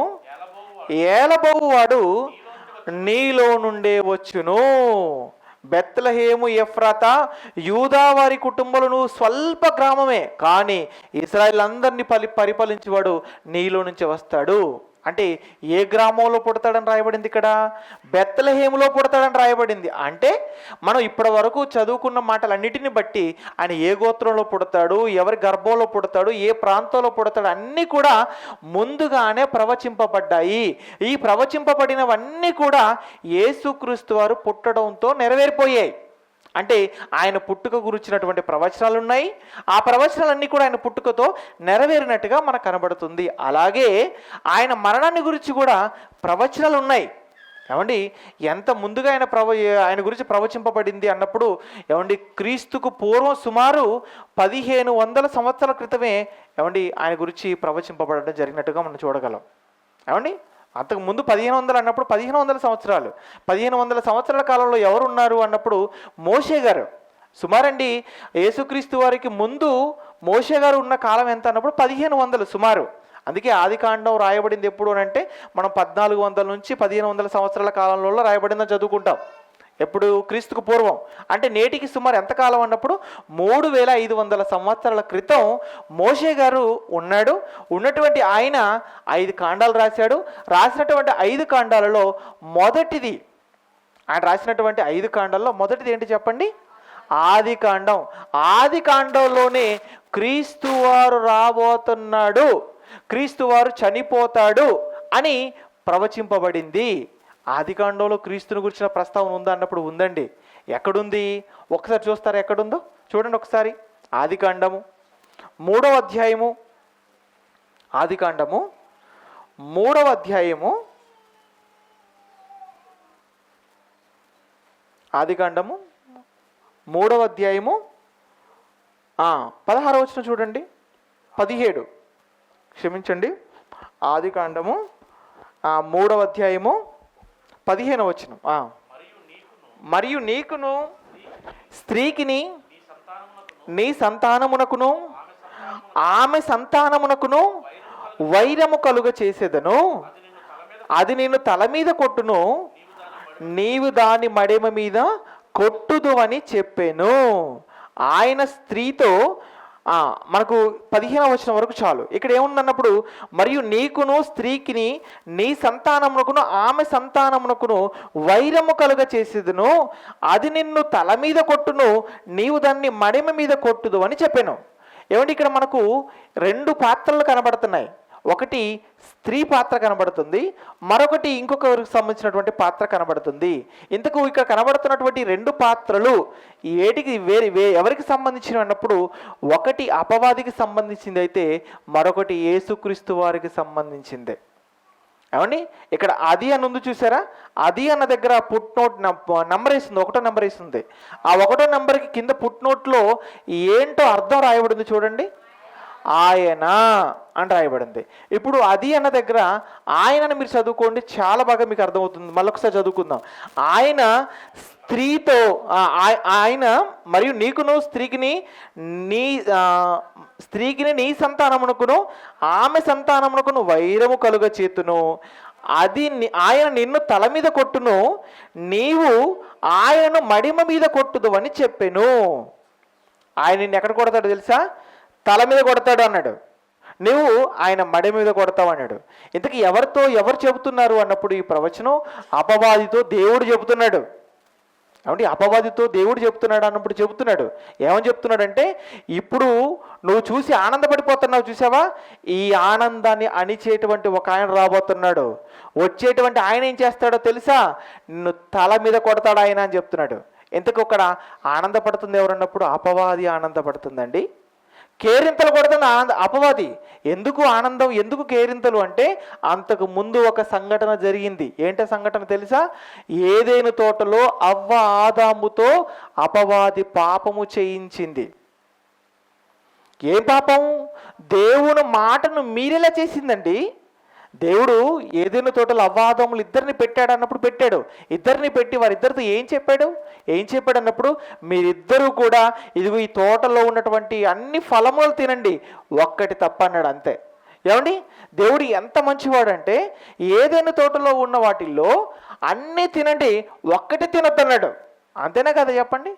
ఏలబోవువాడు నీలో నుండే వచ్చును. బెత్లెహేము ఎఫ్రాతా యూదావారి కుటుంబాలను స్వల్ప గ్రామమే, కానీ ఇశ్రాయేలు అందరినీ పరిపాలించేవాడు నీలో నుంచి వస్తాడు. అంటే ఏ గ్రామంలో పుడతాడని రాయబడింది? ఇక్కడ బెత్లెహేములో పుడతాడని రాయబడింది. అంటే మనం ఇప్పటి వరకు చదువుకున్న మాటలన్నిటిని బట్టి ఆయన ఏ గోత్రంలో పుడతాడు, ఎవరి గర్భంలో పుడతాడు, ఏ ప్రాంతంలో పుడతాడు అన్నీ కూడా ముందుగానే ప్రవచింపబడ్డాయి. ఈ ప్రవచింపబడినవన్నీ కూడా యేసుక్రీస్తు వారు పుట్టడంతో నెరవేరిపోయాయి. అంటే ఆయన పుట్టుక గురించినటువంటి ప్రవచనాలు ఉన్నాయి. ఆ ప్రవచనాలన్నీ కూడా ఆయన పుట్టుకతో నెరవేరినట్టుగా మనకు కనబడుతుంది. అలాగే ఆయన మరణాన్ని గురించి కూడా ప్రవచనాలు ఉన్నాయి. ఏమండి, ఎంత ముందుగా ఆయన గురించి ప్రవచింపబడింది అన్నప్పుడు ఏమండి, క్రీస్తుకు పూర్వం సుమారు 1500 సంవత్సరాల క్రితమే ఏమండి ఆయన గురించి ప్రవచింపబడడం జరిగినట్టుగా మనం చూడగలం. ఏమండి, అంతకు ముందు 1500 అన్నప్పుడు 1500 సంవత్సరాలు, 1500 సంవత్సరాల కాలంలో ఎవరు ఉన్నారు అన్నప్పుడు మోషే గారు. సుమారండి యేసుక్రీస్తు వారికి ముందు మోషే గారు ఉన్న కాలం ఎంత అన్నప్పుడు 1500 సుమారు. అందుకే ఆదికాండం రాయబడింది ఎప్పుడు అంటే మనం 1400 నుంచి 1500 సంవత్సరాల కాలంలో రాయబడిందని చదువుకుంటాం. ఎప్పుడు? క్రీస్తుకు పూర్వం. అంటే నేటికి సుమారు ఎంతకాలం అన్నప్పుడు 3500 సంవత్సరాల క్రితం మోషే గారు ఉన్నటువంటి ఆయన 5 కాండాలు రాశాడు. రాసినటువంటి 5 కాండాలలో మొదటిది, ఆయన రాసినటువంటి 5 కాండాల్లో మొదటిది ఏంటి చెప్పండి? ఆది కాండం. ఆది కాండంలోనే క్రీస్తు వారు రాబోతున్నాడు, క్రీస్తు వారు చనిపోతాడు అని ప్రవచింపబడింది. ఆదికాండంలో క్రీస్తుని గురించిన ప్రస్తావన ఉందా అన్నప్పుడు ఉందండి. ఎక్కడుంది? ఒకసారి చూస్తారా ఎక్కడుందో? చూడండి ఒకసారి. ఆదికాండము 3వ అధ్యాయము, ఆదికాండము 3వ అధ్యాయము, ఆదికాండము 3వ అధ్యాయము 16వ వచనం చూడండి. 17 క్షమించండి, ఆదికాండము 3వ అధ్యాయము 15వ వచనం. మరియు నీకును స్త్రీకిని నీ సంతానమునకును ఆమె సంతానమునకును వైరము కలుగ చేసేదను. అది నిన్ను తల మీద కొట్టును, నీవు దాని మడెమ మీద కొట్టుదు అని చెప్పాను. ఆయన స్త్రీతో మనకు 15వ వచనం వరకు చాలు. ఇక్కడ ఏముందన్నప్పుడు మరియు నీకును స్త్రీకిని నీ సంతానమునకును ఆమె సంతానమునకును వైరము కలుగ చేసేదును, అది నిన్ను తల మీద కొట్టును, నీవు దాన్ని మడెమ మీద కొట్టుదు అని చెప్పాను. ఏమంటే ఇక్కడ మనకు 2 పాత్రలు కనబడుతున్నాయి. ఒకటి స్త్రీ పాత్ర కనబడుతుంది, మరొకటి ఇంకొకరికి సంబంధించినటువంటి పాత్ర కనబడుతుంది. ఇంతకు ఇక్కడ కనబడుతున్నటువంటి రెండు పాత్రలు ఏటికి ఎవరికి సంబంధించినవి అన్నప్పుడు ఒకటి అపవాదికి సంబంధించింది అయితే మరొకటి యేసుక్రీస్తు వారికి సంబంధించిందే. ఏమండి ఇక్కడ అది అని ఉంది చూసారా, అది అన్న దగ్గర పుట్ నోట్ నెంబర్ వేస్తుంది, 1వ నెంబర్ వేస్తుంది. ఆ 1వ నెంబర్కి కింద పుట్ నోట్లో ఏంటో అర్థం రాయబడింది చూడండి, ఆయన అని రాయబడింది. ఇప్పుడు అది అన్న దగ్గర ఆయనను మీరు చదువుకోండి, చాలా బాగా మీకు అర్థమవుతుంది. మళ్ళొకసారి చదువుకుందాం. ఆయన స్త్రీతో ఆయన మరియు నీకును స్త్రీకిని నీ సంతానమునకును ఆమె సంతానమునకును వైరము కలుగ చేతును, అది ఆయన నిన్ను తల మీద కొట్టును, నీవు ఆయనను మడిమ మీద కొట్టుదు అని చెప్పెను. ఆయన నిన్ను ఎక్కడ కొడతాడు తెలుసా? తల మీద కొడతాడు అన్నాడు, నువ్వు ఆయన మడి మీద కొడతావు అన్నాడు. ఇంతకీ ఎవరు చెబుతున్నారు అన్నప్పుడు ఈ ప్రవచనం అపవాదితో దేవుడు చెబుతున్నాడు. కాబట్టి అపవాదితో దేవుడు చెప్తున్నాడు అన్నప్పుడు చెబుతున్నాడు. ఏమని చెప్తున్నాడంటే, ఇప్పుడు నువ్వు చూసి ఆనందపడిపోతున్నావు చూసావా, ఈ ఆనందాన్ని అణిచేటువంటి ఒక ఆయన రాబోతున్నాడు. వచ్చేటువంటి ఆయన ఏం చేస్తాడో తెలుసా? నిన్ను తల మీద కొడతాడు ఆయన అని చెప్తున్నాడు. ఇంతకు అక్కడ ఆనందపడుతుంది ఎవరన్నప్పుడు అపవాది ఆనందపడుతుందండి. కేరింతలు కొడుతున్న అపవాది. ఎందుకు ఆనందం, ఎందుకు కేరింతలు అంటే అంతకు ముందు ఒక సంఘటన జరిగింది. ఏంటో సంఘటన తెలుసా? ఏదైనా తోటలో అవ్వ ఆదాముతో అపవాది పాపము చేయించింది. ఏం పాపం? దేవుని మాటను మీరేలా చేసిందండి. దేవుడు ఏదైనా తోటలో అవ్వాదములు ఇద్దరిని పెట్టాడు అన్నప్పుడు పెట్టాడు. ఇద్దరిని పెట్టి వారిద్దరితో ఏం చెప్పాడు అన్నప్పుడు మీరిద్దరూ కూడా ఇదిగో ఈ తోటలో ఉన్నటువంటి అన్ని ఫలములు తినండి, ఒక్కటి తప్ప అన్నాడు. అంతే. ఏమండి దేవుడు ఎంత మంచివాడంటే ఏదైనా తోటలో ఉన్న వాటిల్లో అన్నీ తినండి, ఒక్కటి తినొద్దు అన్నాడు. అంతేనా కదా చెప్పండి?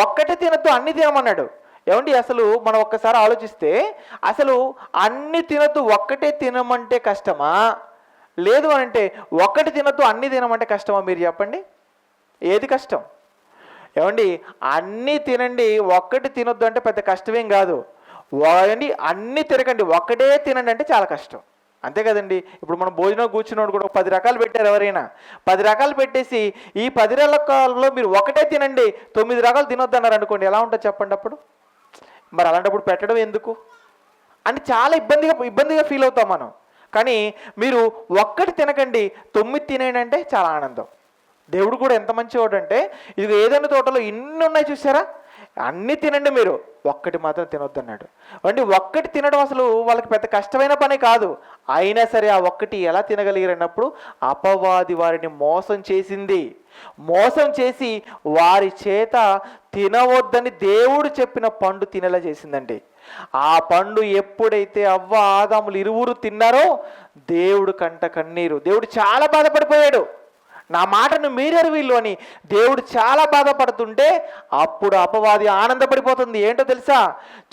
ఒక్కటి తినొద్దు, అన్ని తినమన్నాడు. ఏమండి అసలు మనం ఒక్కసారి ఆలోచిస్తే అసలు అన్ని తినొద్దు ఒక్కటే తినమంటే కష్టమా, లేదు అంటే ఒక్కటి తినొద్దు అన్ని తినమంటే కష్టమా? మీరు చెప్పండి, ఏది కష్టం? ఏమండి అన్నీ తినండి ఒక్కటి తినొద్దు అంటే పెద్ద కష్టమేం కాదు. అన్నీ తినకండి ఒక్కటే తినండి అంటే చాలా కష్టం. అంతే కదండి. ఇప్పుడు మనం భోజనం కూర్చున్నప్పుడు కూడా 10 రకాలు పెట్టారు. ఎవరైనా 10 రకాలు పెట్టేసి ఈ 10 రకాలలో మీరు ఒకటే తినండి 9 రకాలు తినొద్దు అన్నారు అనుకోండి, ఎలా ఉంటుంది చెప్పండి? అప్పుడు మరి అలాంటప్పుడు పెట్టడం ఎందుకు అని చాలా ఇబ్బందిగా ఫీల్ అవుతాం మనం. కానీ మీరు ఒక్కటి తినకండి 9 తినేయండి అంటే చాలా ఆనందం. దేవుడు కూడా ఎంత మంచివాడు అంటే ఇది ఏదైనా తోటలో ఇన్ని ఉన్నాయి చూసారా, అన్నీ తినండి మీరు ఒక్కటి మాత్రం తినొద్దు అన్నాడు. అంటే ఒక్కటి తినడం అసలు వాళ్ళకి పెద్ద కష్టమైన పని కాదు. అయినా సరే ఆ ఒక్కటి ఎలా తినగలిగారన్నప్పుడు అపవాది వారిని మోసం చేసింది. మోసం చేసి వారి చేత తినవద్దని దేవుడు చెప్పిన పండు తినేలా చేసిందండి. ఆ పండు ఎప్పుడైతే అవ్వ ఆదాములు ఇరువురు తిన్నారో దేవుడు కంట కన్నీరు. దేవుడు చాలా బాధపడిపోయాడు. నా మాటను మీరెరు వీళ్ళు అని దేవుడు చాలా బాధపడుతుంటే అప్పుడు అపవాది ఆనందపడిపోతుంది. ఏంటో తెలుసా?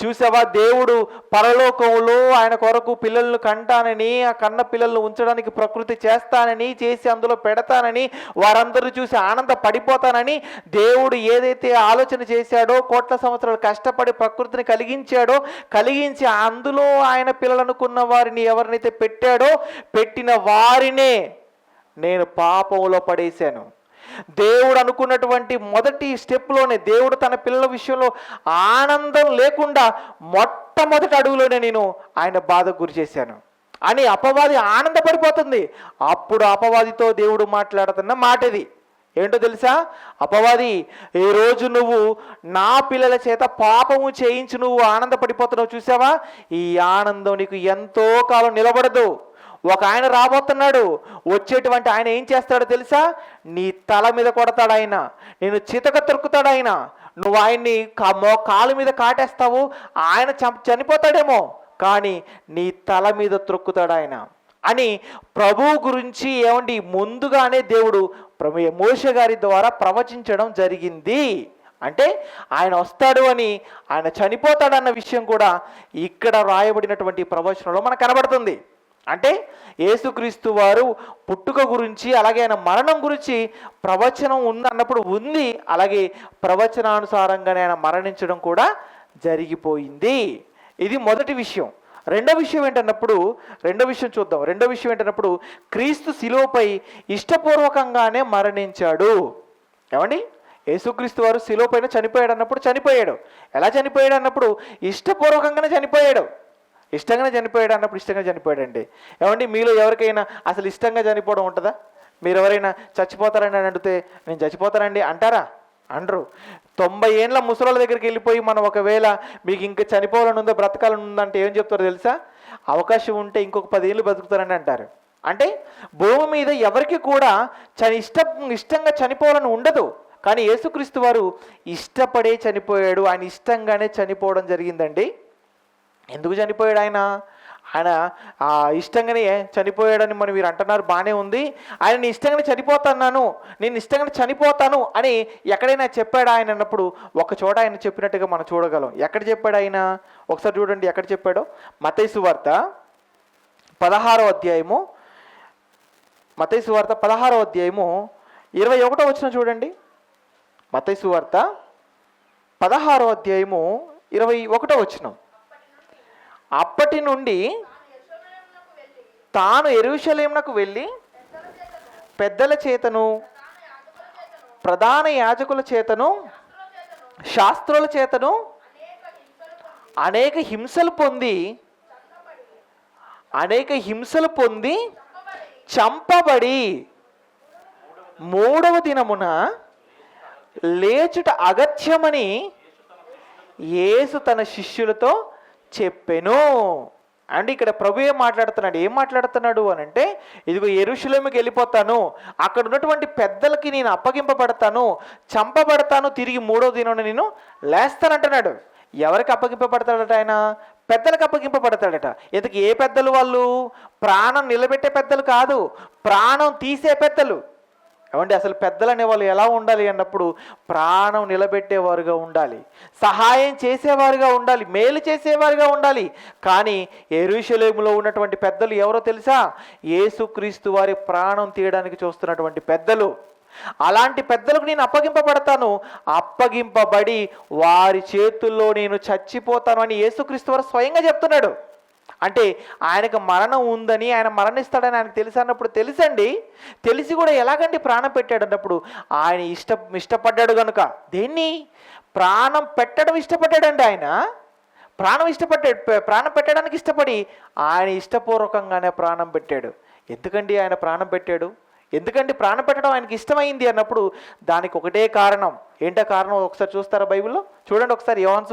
చూసావా, దేవుడు పరలోకంలో ఆయన కొరకు పిల్లలను కంటానని, ఆ కన్న పిల్లలను ఉంచడానికి ప్రకృతి చేస్తానని, చేసి అందులో పెడతానని, వారందరూ చూసి ఆనంద పడిపోతానని దేవుడు ఏదైతే ఆలోచన చేశాడో, కోట్ల సంవత్సరాలు కష్టపడి ప్రకృతిని కలిగించి అందులో ఆయన పిల్లలనుకున్న వారిని ఎవరినైతే పెట్టాడో పెట్టిన వారినే నేను పాపంలో పడేశాను. దేవుడు అనుకున్నటువంటి మొదటి స్టెప్లోనే దేవుడు తన పిల్లల విషయంలో ఆనందం లేకుండా మొట్టమొదటి అడుగులోనే నేను ఆయన బాధకు గురి చేశాను అని అపవాది ఆనందపడిపోతుంది. అప్పుడు అపవాదితో దేవుడు మాట్లాడుతున్న మాట ఇది. ఏంటో తెలుసా? అపవాది, ఈరోజు నువ్వు నా పిల్లల చేత పాపము చేయించి నువ్వు ఆనందపడిపోతున్నావు చూసావా, ఈ ఆనందం నీకు ఎంతో కాలం నిలబడదు. ఒక ఆయన రాబోతున్నాడు. వచ్చేటువంటి ఆయన ఏం చేస్తాడో తెలుసా? నీ తల మీద కొడతాడు ఆయన, నేను చితక తొరుకుతాడు ఆయన, నువ్వు ఆయన్ని కాలు మీద కాటేస్తావు, ఆయన చనిపోతాడేమో కానీ నీ తల మీద త్రొక్కుతాడు ఆయన అని ప్రభువు గురించి ఏమండి ముందుగానే దేవుడు మోషే గారి ద్వారా ప్రవచించడం జరిగింది. అంటే ఆయన వస్తాడు అని, ఆయన చనిపోతాడన్న విషయం కూడా ఇక్కడ రాయబడినటువంటి ప్రవచనంలో మనకు కనబడుతుంది. అంటే యేసుక్రీస్తు వారు పుట్టుక గురించి అలాగే ఆయన మరణం గురించి ప్రవచనం ఉందన్నప్పుడు ఉంది, అలాగే ప్రవచనానుసారంగానే ఆయన మరణించడం కూడా జరిగిపోయింది. ఇది మొదటి విషయం. రెండో విషయం చూద్దాం. రెండో విషయం ఏంటన్నప్పుడు క్రీస్తు శిలువపై ఇష్టపూర్వకంగానే మరణించాడు. ఏమండి, యేసుక్రీస్తు వారు శిలువ పైన చనిపోయాడు అన్నప్పుడు చనిపోయాడు. ఎలా చనిపోయాడు అన్నప్పుడు ఇష్టపూర్వకంగానే చనిపోయాడు. ఇష్టంగానే చనిపోయాడు అన్నప్పుడు ఇష్టంగా చనిపోయాడండి. ఏమండి, మీలో ఎవరికైనా అసలు ఇష్టంగా చనిపోవడం ఉంటుందా? మీరు ఎవరైనా చచ్చిపోతారని అడిగితే నేను చచ్చిపోతానండి అంటారా? అనరు. 90 ఏండ్ల ముసలోళ్ళ దగ్గరికి వెళ్ళిపోయి మనం ఒకవేళ మీకు ఇంకా చనిపోవాలని ఉందో బ్రతకాలని ఉందంటే ఏం చెప్తారో తెలుసా? అవకాశం ఉంటే ఇంకొక 10 ఏళ్ళు బతుకుతారని అంటారు. అంటే భూమి మీద ఎవరికి కూడా ఇష్టంగా చనిపోవాలని ఉండదు. కానీ యేసుక్రీస్తు వారు ఇష్టపడే చనిపోయాడు. ఆయన ఇష్టంగానే చనిపోవడం జరిగిందండి. ఎందుకు చనిపోయాడు ఆయన ఇష్టంగానే చనిపోయాడని మనం మీరు అంటున్నారు, బాగానే ఉంది. ఆయన ఇష్టంగానే నేను ఇష్టంగానే చనిపోతాను అని ఎక్కడైనా చెప్పాడు ఆయన అన్నప్పుడు ఒక చోట ఆయన చెప్పినట్టుగా మనం చూడగలం. ఎక్కడ చెప్పాడు ఆయన? ఒకసారి చూడండి ఎక్కడ చెప్పాడో. మత్తయి సువార్త 16వ అధ్యాయము 21వ వచనం చూడండి. మత్తయి సువార్త 16వ అధ్యాయము 21వ వచనం. అప్పటి నుండి తాను యెరూషలేమునకు వెళ్ళి పెద్దల చేతను ప్రధాన యాజకుల చేతను శాస్త్రుల చేతను అనేక హింసలు పొంది చంపబడి 3వ దినమున లేచుట అగత్యమని యేసు తన శిష్యులతో చెప్పెను. అంటే ఇక్కడ ప్రభు ఏం మాట్లాడుతున్నాడు అని అంటే, ఇదిగో యెరూషలేముకి వెళ్ళిపోతాను, అక్కడ ఉన్నటువంటి పెద్దలకి నేను అప్పగింపబడతాను, చంపబడతాను, తిరిగి 3వ దినం నేను లేస్తానంటున్నాడు. ఎవరికి అప్పగింపబడతాడట ఆయన? పెద్దలకు అప్పగింపబడతాడట. ఇంతకు ఏ పెద్దలు వాళ్ళు? ప్రాణం నిలబెట్టే పెద్దలు కాదు, ప్రాణం తీసే పెద్దలు. ఏమంటే అసలు పెద్దలు అనేవాళ్ళు ఎలా ఉండాలి అన్నప్పుడు ప్రాణం నిలబెట్టేవారుగా ఉండాలి, సహాయం చేసేవారుగా ఉండాలి, మేలు చేసేవారుగా ఉండాలి. కానీ యెరూషలేములో ఉన్నటువంటి పెద్దలు ఎవరో తెలుసా? యేసుక్రీస్తు వారి ప్రాణం తీయడానికి చూస్తున్నటువంటి పెద్దలు. అలాంటి పెద్దలకు నేను అప్పగింపబడి వారి చేతుల్లో నేను చచ్చిపోతాను అని యేసుక్రీస్తు వారు స్వయంగా చెప్తున్నాడు. అంటే ఆయనకు మరణం ఉందని, ఆయన మరణిస్తాడని ఆయనకు తెలుసు అన్నప్పుడు తెలుసండి. తెలిసి కూడా ఎలాగండి ప్రాణం పెట్టాడు అన్నప్పుడు ఆయన ఇష్టపడ్డాడు కనుక. దేన్ని? ప్రాణం పెట్టడం ఇష్టపడ్డాడండి. ఆయన ప్రాణం పెట్టడానికి ఇష్టపడి ఆయన ఇష్టపూర్వకంగానే ప్రాణం పెట్టాడు. ఎందుకండి ఆయన ప్రాణం పెట్టాడు? ఎందుకండి ప్రాణం పెట్టడం ఆయనకి ఇష్టమైంది అన్నప్పుడు దానికి ఒకటే కారణం. ఏంటో కారణం ఒకసారి చూస్తారా బైబిల్లో? చూడండి ఒకసారి. యోహాను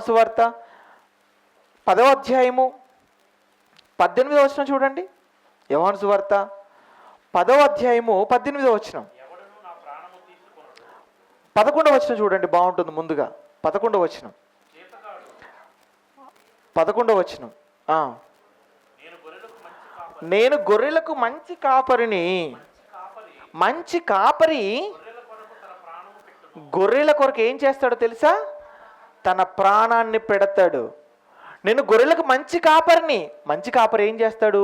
సువార్త 10వ అధ్యాయము 18వ వచనం చూడండి. యోహాను సువార్త 10వ అధ్యాయము 18వ వచనం. 11వ వచనం చూడండి, బాగుంటుంది. ముందుగా 11వ వచనం. నేను గొర్రెలకు మంచి కాపరిని. మంచి కాపరి గొర్రెల కొరకు ఏం చేస్తాడో తెలుసా? తన ప్రాణాన్ని పెడతాడు. నేను గొర్రెలకు మంచి కాపరిని. మంచి కాపరి ఏం చేస్తాడు?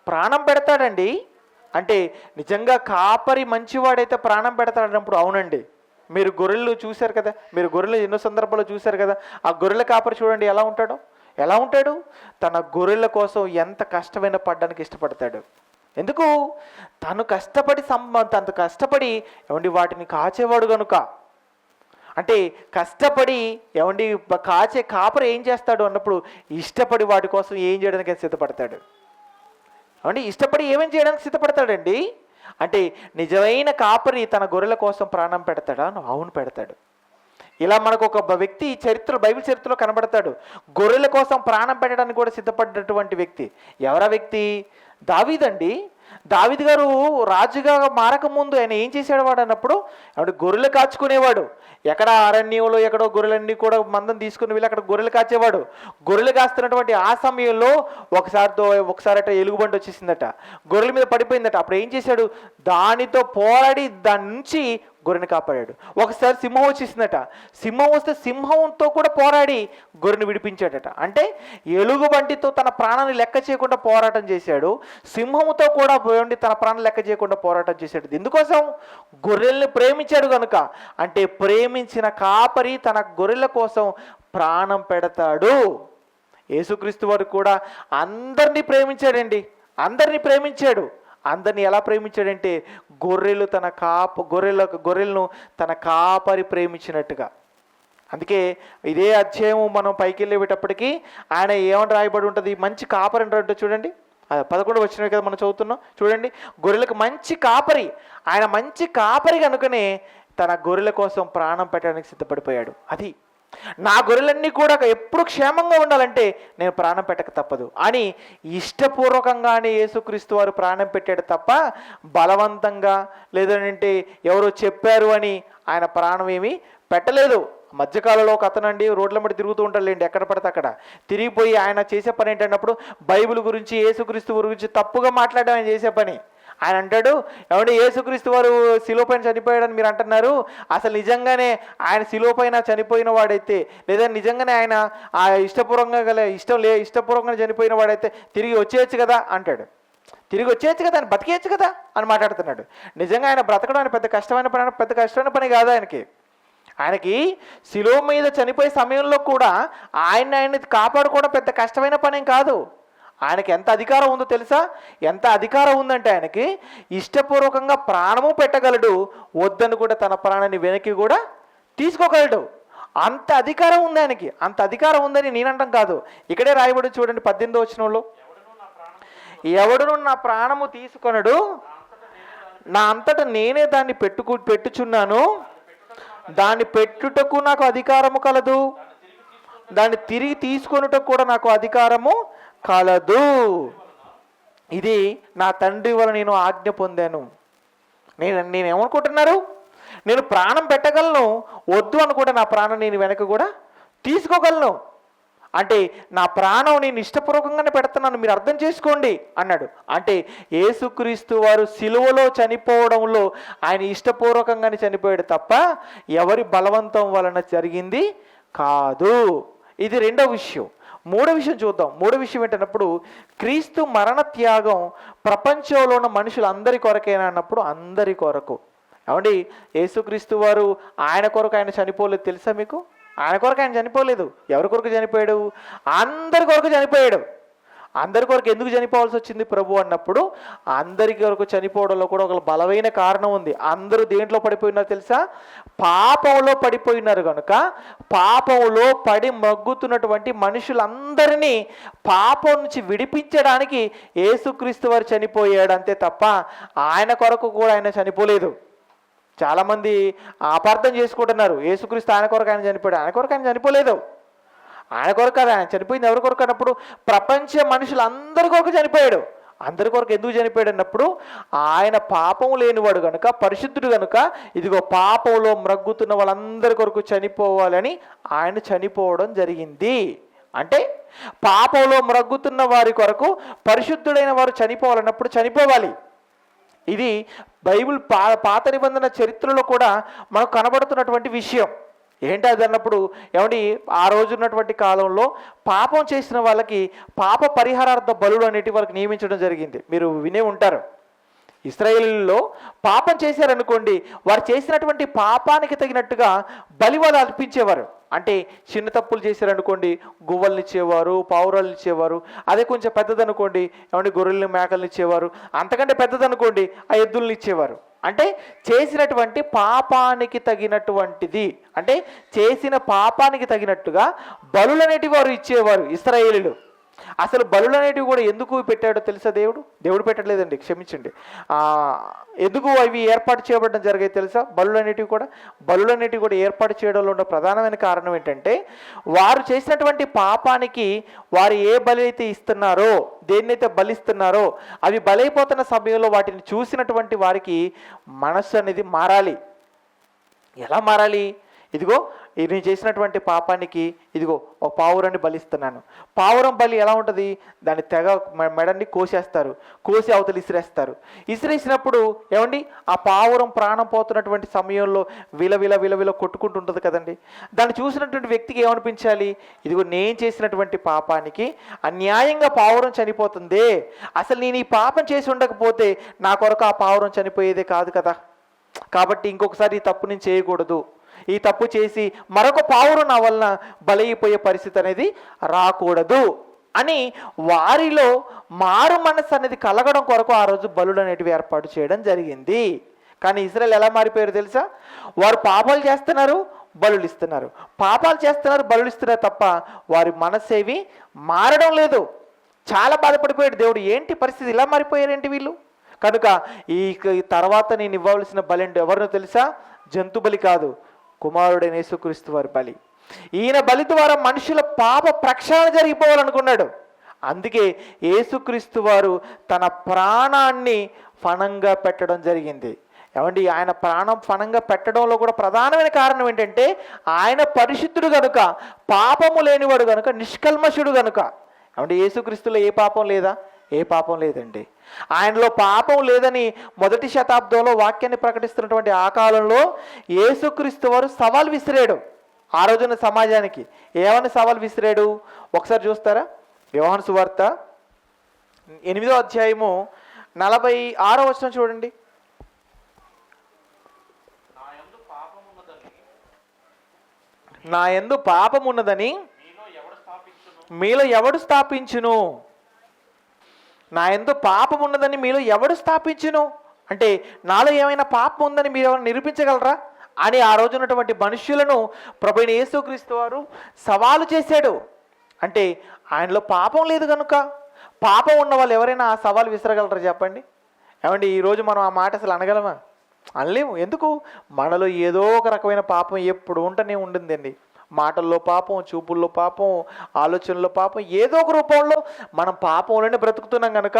ప్రాణం పెడతాడండి. అంటే నిజంగా కాపరి మంచివాడైతే ప్రాణం పెడతాడన్నప్పుడు అవునండి. మీరు గొర్రెలు చూశారు కదా, మీరు గొర్రెలు ఎన్నో సందర్భాల్లో చూశారు కదా. ఆ గొర్రెల కాపరి చూడండి ఎలా ఉంటాడు? తన గొర్రెల కోసం ఎంత కష్టమైన పడ్డానికి ఇష్టపడతాడు. ఎందుకు? తను కష్టపడి ఏమండి వాటిని కాచేవాడు కనుక. అంటే కష్టపడి ఏమండి కాచే కాపరి ఏం చేస్తాడు అన్నప్పుడు ఇష్టపడి వాటి కోసం ఏం చేయడానికి సిద్ధపడతాడు. ఏమండి ఇష్టపడి ఏమేం చేయడానికి సిద్ధపడతాడండి. అంటే నిజమైన కాపరి తన గొర్రెల కోసం ప్రాణం పెడతాడా? అవును, పెడతాడు. ఇలా మనకు ఒక వ్యక్తి బైబిల్ చరిత్రలో కనబడతాడు. గొర్రెల కోసం ప్రాణం పెట్టడానికి కూడా సిద్ధపడినటువంటి వ్యక్తి. ఎవరా వ్యక్తి? దావీదండి. దావీదు గారు రాజుగా మారకముందు ఆయన ఏం చేశాడు వాడు అన్నప్పుడు గొర్రెలు కాచుకునేవాడు. ఎక్కడ అరణ్యంలో ఎక్కడో గొర్రెలన్నీ కూడా మందం తీసుకుని వెళ్ళి అక్కడ గొర్రెలు కాచేవాడు. గొర్రెలు కాస్తున్నటువంటి ఆ సమయంలో ఒకసారట ఎలుగుబంటి వచ్చేసిందట, గొర్రెల మీద పడిపోయిందట. అప్పుడు ఏం చేశాడు? దానితో పోరాడి దాని నుంచి గొర్రెని కాపాడాడు. ఒకసారి సింహం వచ్చేసిందట, సింహం వస్తే సింహంతో కూడా పోరాడి గొర్రెని విడిపించాడట. అంటే ఎలుగుబంటితో తన ప్రాణాన్ని లెక్క చేయకుండా పోరాటం చేశాడు, సింహంతో కూడా తన ప్రాణం లెక్క చేయకుండా పోరాటం చేశాడు. ఎందుకోసం? గొర్రెల్ని ప్రేమించాడు కనుక. అంటే ప్రేమించిన కాపరి తన గొర్రెల కోసం ప్రాణం పెడతాడు. యేసుక్రీస్తు వారు కూడా అందరినీ ప్రేమించాడండి, అందరినీ ప్రేమించాడు. అందరినీ ఎలా ప్రేమించాడంటే గొర్రెలను తన కాపరి ప్రేమించినట్టుగా. అందుకే ఇదే అధ్యాయం మనం పైకి వెళ్ళేటప్పటికీ ఆయన ఏమని రాయబడి ఉంటుంది, మంచి కాపరి అంటే చూడండి, 11 వచ్చినవి కదా మనం చదువుతున్నాం చూడండి. గొర్రెలకు మంచి కాపరి, ఆయన మంచి కాపరి కనుకనే తన గొర్రెల కోసం ప్రాణం పెట్టడానికి సిద్ధపడిపోయాడు. అది నా గొర్రెలన్నీ కూడా ఎప్పుడు క్షేమంగా ఉండాలంటే నేను ప్రాణం పెట్టక తప్పదు అని ఇష్టపూర్వకంగానే యేసుక్రీస్తు వారు ప్రాణం పెట్టాడు తప్ప బలవంతంగా లేదంటే ఎవరో చెప్పారు అని ఆయన ప్రాణం ఏమీ పెట్టలేదు. మధ్యకాలంలో ఒక అతనండి రోడ్ల మధ్య తిరుగుతూ ఉంటాడులేండి, ఎక్కడ పడితే అక్కడ తిరిగిపోయి ఆయన చేసే పని ఏంటన్నప్పుడు బైబిల్ గురించి యేసుక్రీస్తు గురించి తప్పుగా మాట్లాడడం ఆయన చేసే పని. ఆయన అంటాడు, ఏమంటే యేసుక్రీస్తు వారు శిలువ పైన చనిపోయాడని మీరు అంటున్నారు, అసలు నిజంగానే ఆయన శిలువ పైన చనిపోయిన వాడైతే లేదా నిజంగానే ఆయన ఆ ఇష్టపూర్వకంగా చనిపోయిన వాడైతే తిరిగి వచ్చేయచ్చు కదా అంటాడు. తిరిగి వచ్చేయచ్చు కదా, ఆయన బతికేయచ్చు కదా అని మాట్లాడుతున్నాడు. నిజంగా ఆయన బ్రతకడం ఆయన పెద్ద కష్టమైన పని కాదు ఆయనకి శిలువ మీద చనిపోయే సమయంలో కూడా ఆయన్ని కాపాడుకోవడం పెద్ద కష్టమైన పనేం కాదు. ఆయనకి ఎంత అధికారం ఉందో తెలుసా? ఎంత అధికారం ఉందంటే ఆయనకి ఇష్టపూర్వకంగా ప్రాణము పెట్టగలడు, వద్దని కూడా తన ప్రాణాన్ని వెనక్కి కూడా తీసుకోగలడు. అంత అధికారం ఉంది ఆయనకి. అంత అధికారం ఉందని నేనంటాం కాదు, ఇక్కడే రాయబడి చూడండి 18వ వచనంలో, ఎవడును నా ప్రాణము తీసుకొనడు, నా అంతటా నేనే దాన్ని పెట్టుచున్నాను, దాన్ని పెట్టుటకు నాకు అధికారము కలదు, దాన్ని తిరిగి తీసుకొనుటకు కూడా నాకు అధికారము కలదు. ఇది నా తండ్రి వల్ల నేను ఆజ్ఞ పొందాను. నేనేమనుకుంటున్నారు, నేను ప్రాణం పెట్టగలను, వద్దు అనుకుంటే నా ప్రాణం నేను వెనక కూడా తీసుకోగలను. అంటే నా ప్రాణం నేను ఇష్టపూర్వకంగానే పెడుతున్నాను, మీరు అర్థం చేసుకోండి అన్నాడు. అంటే యేసుక్రీస్తు వారు సిలువలో చనిపోవడంలో ఆయన ఇష్టపూర్వకంగానే చనిపోయాడు తప్ప ఎవరి బలవంతం వలన జరిగింది కాదు. ఇది రెండో విషయం. మూడో విషయం చూద్దాం. మూడో విషయం ఏంటన్నప్పుడు క్రీస్తు మరణ త్యాగం ప్రపంచంలో ఉన్న మనుషులందరి కొరకేనా అన్నప్పుడు అందరి కొరకు. ఏమండి, యేసుక్రీస్తు వారు ఆయన కొరకు ఆయన చనిపోలేదు తెలుసా మీకు? ఆయన కొరకు ఆయన చనిపోలేదు. ఎవరి కొరకు చనిపోయాడు? అందరి కొరకు చనిపోయాడు. అందరి కొరకు ఎందుకు చనిపోవాల్సి వచ్చింది ప్రభు అన్నప్పుడు, అందరి కొరకు చనిపోవడంలో కూడా ఒక బలమైన కారణం ఉంది. అందరూ దేంట్లో పడిపోయినారు తెలుసా? పాపంలో పడిపోయినారు కనుక పాపంలో పడి మగ్గుతున్నటువంటి మనుషులందరినీ పాపం నుంచి విడిపించడానికి యేసుక్రీస్తు వారు చనిపోయాడు అంతే తప్ప ఆయన కొరకు కూడా ఆయన చనిపోలేదు. చాలామంది అపార్థం చేసుకుంటున్నారు, యేసుక్రీస్తు ఆయన కొరకు ఆయన చనిపోయాడు. ఆయన కొరకు ఆయన చనిపోలేదు. ఆయన కొరకు కదా ఆయన చనిపోయింది. ఎవరి కొరకు అన్నప్పుడు ప్రపంచ మనుషులందరి కొరకు చనిపోయాడు. అందరి కొరకు ఎందుకు చనిపోయాడు అన్నప్పుడు ఆయన పాపం లేనివాడు కనుక, పరిశుద్ధుడు కనుక, ఇదిగో పాపంలో మ్రగ్గుతున్న వాళ్ళందరి కొరకు చనిపోవాలని ఆయన చనిపోవడం జరిగింది. అంటే పాపంలో మ్రగ్గుతున్న వారి కొరకు పరిశుద్ధుడైన వారు చనిపోవాలన్నప్పుడు చనిపోవాలి. ఇది బైబిల్ పాత నిబంధన చరిత్రలో కూడా మనకు కనబడుతున్నటువంటి విషయం. ఏంటి అది అన్నప్పుడు, ఏమండి ఆ రోజు ఉన్నటువంటి కాలంలో పాపం చేసిన వాళ్ళకి పాప పరిహారార్థ బలులు అనేటివి వాళ్ళకి నియమించడం జరిగింది. మీరు వినే ఉంటారు. ఇశ్రాయేలులో పాపం చేశారనుకోండి, వారు చేసినటువంటి పాపానికి తగినట్టుగా బలి వాళ్ళు అర్పించేవారు. అంటే చిన్న తప్పులు చేశారనుకోండి గువ్వల్ని ఇచ్చేవారు, పావురాలు ఇచ్చేవారు. అదే కొంచెం పెద్దదనుకోండి ఏమంటే గొర్రెల్ని మేకల్ని ఇచ్చేవారు. అంతకంటే పెద్దదనుకోండి ఆ ఎద్దుల్ని ఇచ్చేవారు. అంటే చేసినటువంటి పాపానికి తగినటువంటిది, అంటే చేసిన పాపానికి తగినట్టుగా బలులు అనేటివి వారు ఇచ్చేవారు ఇశ్రాయేలీయులు. అసలు బలులు అనేటివి కూడా ఎందుకు పెట్టాడో తెలుసా? దేవుడు పెట్టలేదండి, క్షమించండి. ఎందుకు అవి ఏర్పాటు చేయబడడం జరిగేది తెలుసా? బలులు అనేటివి కూడా ఏర్పాటు చేయడంలో ఉన్న ప్రధానమైన కారణం ఏంటంటే, వారు చేసినటువంటి పాపానికి వారు ఏ బలి అయితే ఇస్తున్నారో, దేన్నైతే బలిస్తున్నారో, అవి బలైపోతున్న సమయంలో వాటిని చూసినటువంటి వారికి మనస్సు అనేది మారాలి. ఎలా మారాలి? ఇదిగో నేను చేసినటువంటి పాపానికి ఇదిగో ఒక పావురాన్ని బలిస్తున్నాను. పావురం బలి ఎలా ఉంటుంది? దాన్ని తెగ మెడని కోసేస్తారు, కోసి అవతలు ఇసిరేసినప్పుడు ఏమండి ఆ పావురం ప్రాణం పోతున్నటువంటి సమయంలో విలవిల కొట్టుకుంటుంటుంది కదండి. దాన్ని చూసినటువంటి వ్యక్తికి ఏమనిపించాలి? ఇదిగో నేను చేసినటువంటి పాపానికి అన్యాయంగా పావురం చనిపోతుంది, అసలు నేను ఈ పాపం చేసి ఉండకపోతే నా కొరకు ఆ పావురం చనిపోయేదే కాదు కదా, కాబట్టి ఇంకొకసారి ఈ తప్పు నేను చేయకూడదు, ఈ తప్పు చేసి మరొక పావురు నా వలన బలైపోయే పరిస్థితి అనేది రాకూడదు అని వారిలో మారు మనసు అనేది కలగడం కొరకు ఆ రోజు బలులు అనేటివి ఏర్పాటు చేయడం జరిగింది. కానీ ఇశ్రాయేలు ఎలా మారిపోయారు తెలుసా? వారు పాపాలు చేస్తున్నారు, బలులు ఇస్తున్నారు, పాపాలు చేస్తున్నారు, బలులు ఇస్తున్నారు తప్ప వారి మనసేవి మారడం లేదు. చాలా బాధపడిపోయాడు దేవుడు. ఏంటి పరిస్థితి, ఇలా మారిపోయారేంటి వీళ్ళు? కనుక ఈ తర్వాత నేను ఇవ్వవలసిన బలి అంటే ఎవరినో తెలుసా? జంతు బలి కాదు, కుమారుడైన యేసుక్రీస్తు వారి బలి. ఈయన బలి ద్వారా మనుషుల పాప ప్రక్షాళన జరిగిపోవాలనుకున్నాడు. అందుకే యేసుక్రీస్తు వారు తన ప్రాణాన్ని ఫణంగా పెట్టడం జరిగింది. ఏమండి, ఆయన ప్రాణం ఫణంగా పెట్టడంలో కూడా ప్రధానమైన కారణం ఏంటంటే ఆయన పరిశుద్ధుడు గనుక, పాపము లేనివాడు గనుక, నిష్కల్మషుడు గనుక. ఏమంటే యేసుక్రీస్తులో ఏ పాపం లేదా? ఏ పాపం లేదండి. ఆయనలో పాపం లేదని మొదటి శతాబ్దంలో వాక్యాన్ని ప్రకటిస్తున్నటువంటి ఆ కాలంలో యేసుక్రీస్తు వారు సవాల్ విసిరాడు ఆ రోజున సమాజానికి. ఏమని సవాల్ విసిరాడు ఒకసారి చూస్తారా? యోహాను సువార్త 8వ అధ్యాయము 46వ వచనం చూడండి. నా యందు పాపమున్నదని మీలో ఎవడు స్థాపించును? నా యందు పాపం ఉన్నదని మీలో ఎవడు స్థాపించును అంటే నాలో ఏమైనా పాపం ఉందని మీరు ఎవరు నిరూపించగలరా అని ఆ రోజు ఉన్నటువంటి మనుష్యులను ప్రభువైన యేసుక్రీస్తు వారు సవాలు చేశాడు. అంటే ఆయనలో పాపం లేదు కనుక. పాపం ఉన్న వాళ్ళు ఎవరైనా ఆ సవాలు విసరగలరా చెప్పండి? ఏమండి, ఈరోజు మనం ఆ మాట అసలు అనగలమా? అనలేము. ఎందుకు? మనలో ఏదో ఒక రకమైన పాపం ఎప్పుడు ఉంటూనే ఉంటుందండి. మాటల్లో పాపం, చూపుల్లో పాపం, ఆలోచనలో పాపం, ఏదో ఒక రూపంలో మనం పాపంలోనే బ్రతుకుతున్నాం కనుక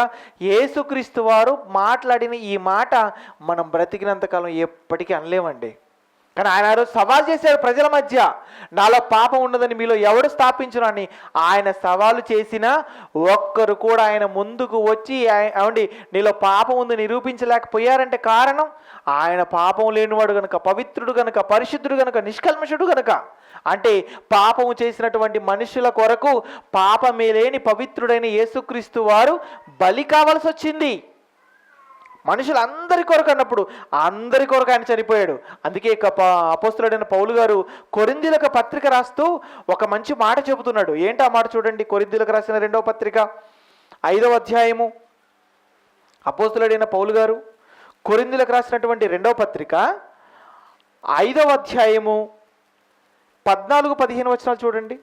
యేసుక్రీస్తు వారు మాట్లాడిన ఈ మాట మనం బ్రతికినంతకాలం ఎప్పటికీ అనలేమండి. కానీ ఆయన ఆ రోజు సవాల్ చేశాడు ప్రజల మధ్య, నాలో పాపం ఉన్నదని మీలో ఎవడు స్థాపించును అని. ఆయన సవాలు చేసిన ఒక్కరు కూడా ఆయన ముందుకు వచ్చి ఏమండి నీలో పాపం ఉంది నిరూపించలేకపోయారంటే కారణం ఆయన పాపం లేనివాడు గనుక, పవిత్రుడు గనుక, పరిశుద్ధుడు గనుక, నిష్కల్మషుడు గనుక. అంటే పాపము చేసినటువంటి మనుషుల కొరకు పాపమే లేని పవిత్రుడైన యేసుక్రీస్తు వారు బలి కావాల్సి వచ్చింది. మనుషులందరి కొరకు అన్నప్పుడు అందరి కొరకు ఆయన చనిపోయాడు. అందుకే అపోస్తలుడైన పౌలు గారు కొరింథీయులకు పత్రిక రాస్తూ ఒక మంచి మాట చెబుతున్నాడు. ఏంటి ఆ మాట చూడండి. కొరింథీయులకు రాసిన 2వ పత్రిక 5వ అధ్యాయము. అపోస్తలుడైన పౌలు గారు కొరింథీయులకు రాసినటువంటి 2వ పత్రిక 5వ అధ్యాయము 14-15 వచనాలు చూడండి.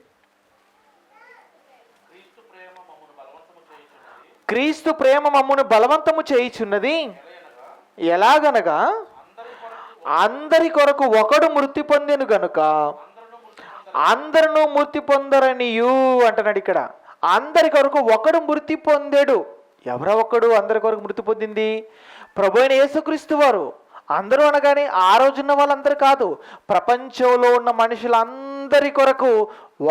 క్రీస్తు ప్రేమ మమ్మును బలవంతము చేయుచున్నది ఎలాగనగా అందరి కొరకు ఒకడు మృతి పొందెను గనుక అందరూ మృతి పొందరనియు అంటున్నాడు. ఇక్కడ అందరి కొరకు ఒకడు మృతి పొందాడు. ఎవరో ఒక్కడు అందరి కొరకు మృతి పొందింది? ప్రభువైన యేసుక్రీస్తు వారు. అందరూ అనగానే ఆ రోజున్న వాళ్ళందరూ కాదు, ప్రపంచంలో ఉన్న మనుషులందరి కొరకు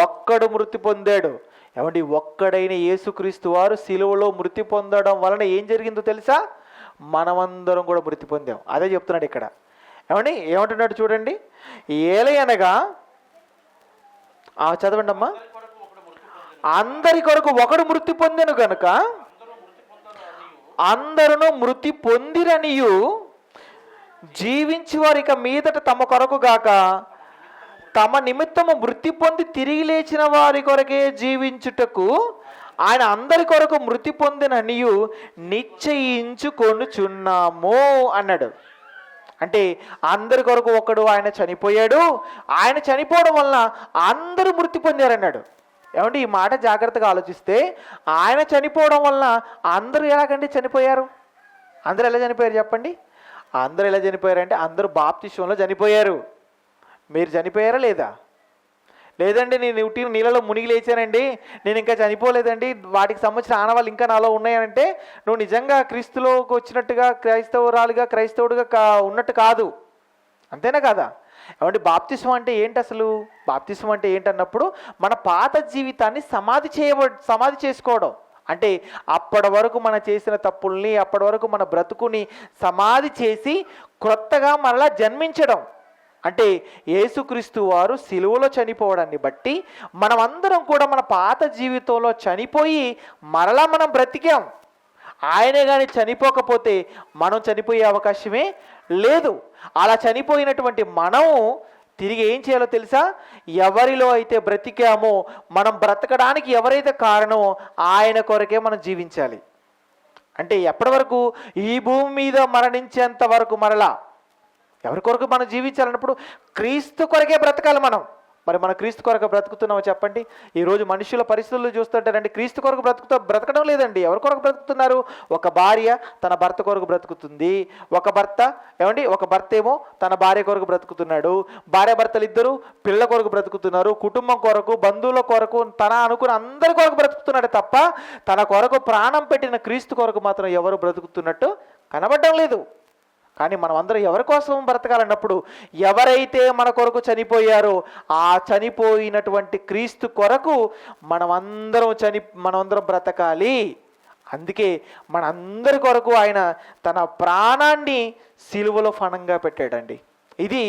ఒక్కడు మృతి పొందాడు. ఏమండి, ఒక్కడైన యేసుక్రీస్తు వారు సిలువలో మృతి పొందడం వలన ఏం జరిగిందో తెలుసా? మనమందరం కూడా మృతి పొందాం. అదే చెప్తున్నాడు ఇక్కడ. ఏమండి, ఏమంటున్నాడు చూడండి. ఏలయనగా చదవండి అమ్మా. అందరి కొరకు ఒకడు మృతి పొందెను గనుక అందరూ మృతి పొందిరనియు జీవించి వారు ఇక మీదట తమ కొరకు గాక తమ నిమిత్తము మృతి పొంది తిరిగి లేచిన వారి కొరకే జీవించుటకు ఆయన అందరి కొరకు మృతి పొందిననియు నిశ్చయించుకొనుచున్నాము అన్నాడు. అంటే అందరి కొరకు ఒకడు ఆయన చనిపోయాడు. ఆయన చనిపోవడం వలన అందరూ మృతి పొందారన్నాడు. ఏమంటే ఈ మాట జాగ్రత్తగా ఆలోచిస్తే ఆయన చనిపోవడం వలన అందరూ ఎలాగండి చనిపోయారు? అందరూ ఎలా చనిపోయారు చెప్పండి? అందరూ ఎలా చనిపోయారంటే అందరూ బాప్తిస్మంలో చనిపోయారు. మీరు చనిపోయారా లేదా? లేదండి నేను ఉట్టిన నీళ్ళలో మునిగి లేచానండి, నేను ఇంకా చనిపోలేదండి, వాటికి సంబంధించిన ఆనవాళ్ళు ఇంకా నాలో ఉన్నాయంటే నువ్వు నిజంగా క్రీస్తులోకి వచ్చినట్టుగా, క్రైస్తవురాలుగా, క్రైస్తవుడిగా ఉన్నట్టు కాదు. అంతేనా కాదా? ఏమంటే బాప్తిస్మం అంటే ఏంటి అసలు? బాప్తిస్మం అంటే ఏంటన్నప్పుడు మన పాత జీవితాన్ని సమాధి చేసుకోవడం. అంటే అప్పటి వరకు మనం చేసిన తప్పుల్ని, అప్పటి వరకు మన బ్రతుకుని సమాధి చేసి క్రొత్తగా మరలా జన్మించడం. అంటే యేసుక్రీస్తు వారు సిలువలో చనిపోవడాన్ని బట్టి మనమందరం కూడా మన పాత జీవితంలో చనిపోయి మరలా మనం బ్రతికాం. ఆయనే కానీ చనిపోకపోతే మనం చనిపోయే అవకాశమే లేదు. అలా చనిపోయినటువంటి మనము తిరిగి ఏం చేయాలో తెలుసా? ఎవరిలో అయితే బ్రతికామో, మనం బ్రతకడానికి ఎవరైతే కారణమో ఆయన కొరకే మనం జీవించాలి. అంటే ఎప్పటి వరకు? ఈ భూమి మీద మరణించేంత వరకు. మరలా ఎవరి కొరకు మనం జీవించాలన్నప్పుడు క్రీస్తు కొరకే బ్రతకాలి మనం. మరి మన క్రీస్తు కొరకు బ్రతుకుతున్నామో చెప్పండి? ఈరోజు మనుషుల పరిస్థితులు చూస్తుంటారండి, క్రీస్తు కొరకు బ్రతకడం లేదండి. ఎవరి కొరకు బ్రతుకుతున్నారు? ఒక భార్య తన భర్త కొరకు బ్రతుకుతుంది, ఒక భర్త ఏమో తన భార్య కొరకు బ్రతుకుతున్నాడు, భార్య భర్తలు ఇద్దరు పిల్లల కొరకు బ్రతుకుతున్నారు, కుటుంబం కొరకు, బంధువుల కొరకు, తన అనుకున్న అందరి కొరకు బ్రతుకుతున్నాడు తప్ప తన కొరకు ప్రాణం పెట్టిన క్రీస్తు కొరకు మాత్రం ఎవరు బ్రతుకుతున్నట్టు కనబడడం లేదు. కానీ మనం అందరం ఎవరి కోసం బ్రతకాలన్నప్పుడు, ఎవరైతే మన కొరకు చనిపోయారో ఆ చనిపోయినటువంటి క్రీస్తు కొరకు మనమందరం బ్రతకాలి. అందుకే మనందరి కొరకు ఆయన తన ప్రాణాన్ని సిలువలో ఫణంగా పెట్టాడండి. ఇది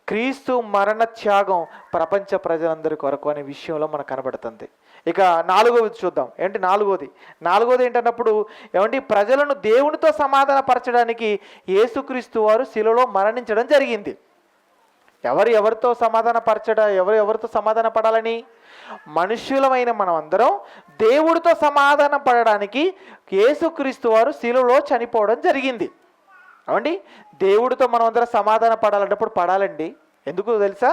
క్రీస్తు మరణ త్యాగం ప్రపంచ ప్రజలందరి కొరకు అనే విషయంలో మనకు కనబడుతుంది. ఇక నాలుగోది చూద్దాం. నాలుగోది ఏంటన్నప్పుడు ప్రజలను దేవునితో సమాధాన పరచడానికి యేసుక్రీస్తు వారు శిలువలో మరణించడం జరిగింది. ఎవరితో సమాధాన పడాలని? మనుష్యులమైన మనం అందరం దేవుడితో సమాధాన పడడానికి యేసుక్రీస్తు వారు శిలువలో చనిపోవడం జరిగింది. దేవుడితో మనం అందరం సమాధాన పడాలన్నప్పుడు పడాలండి. ఎందుకు తెలుసా?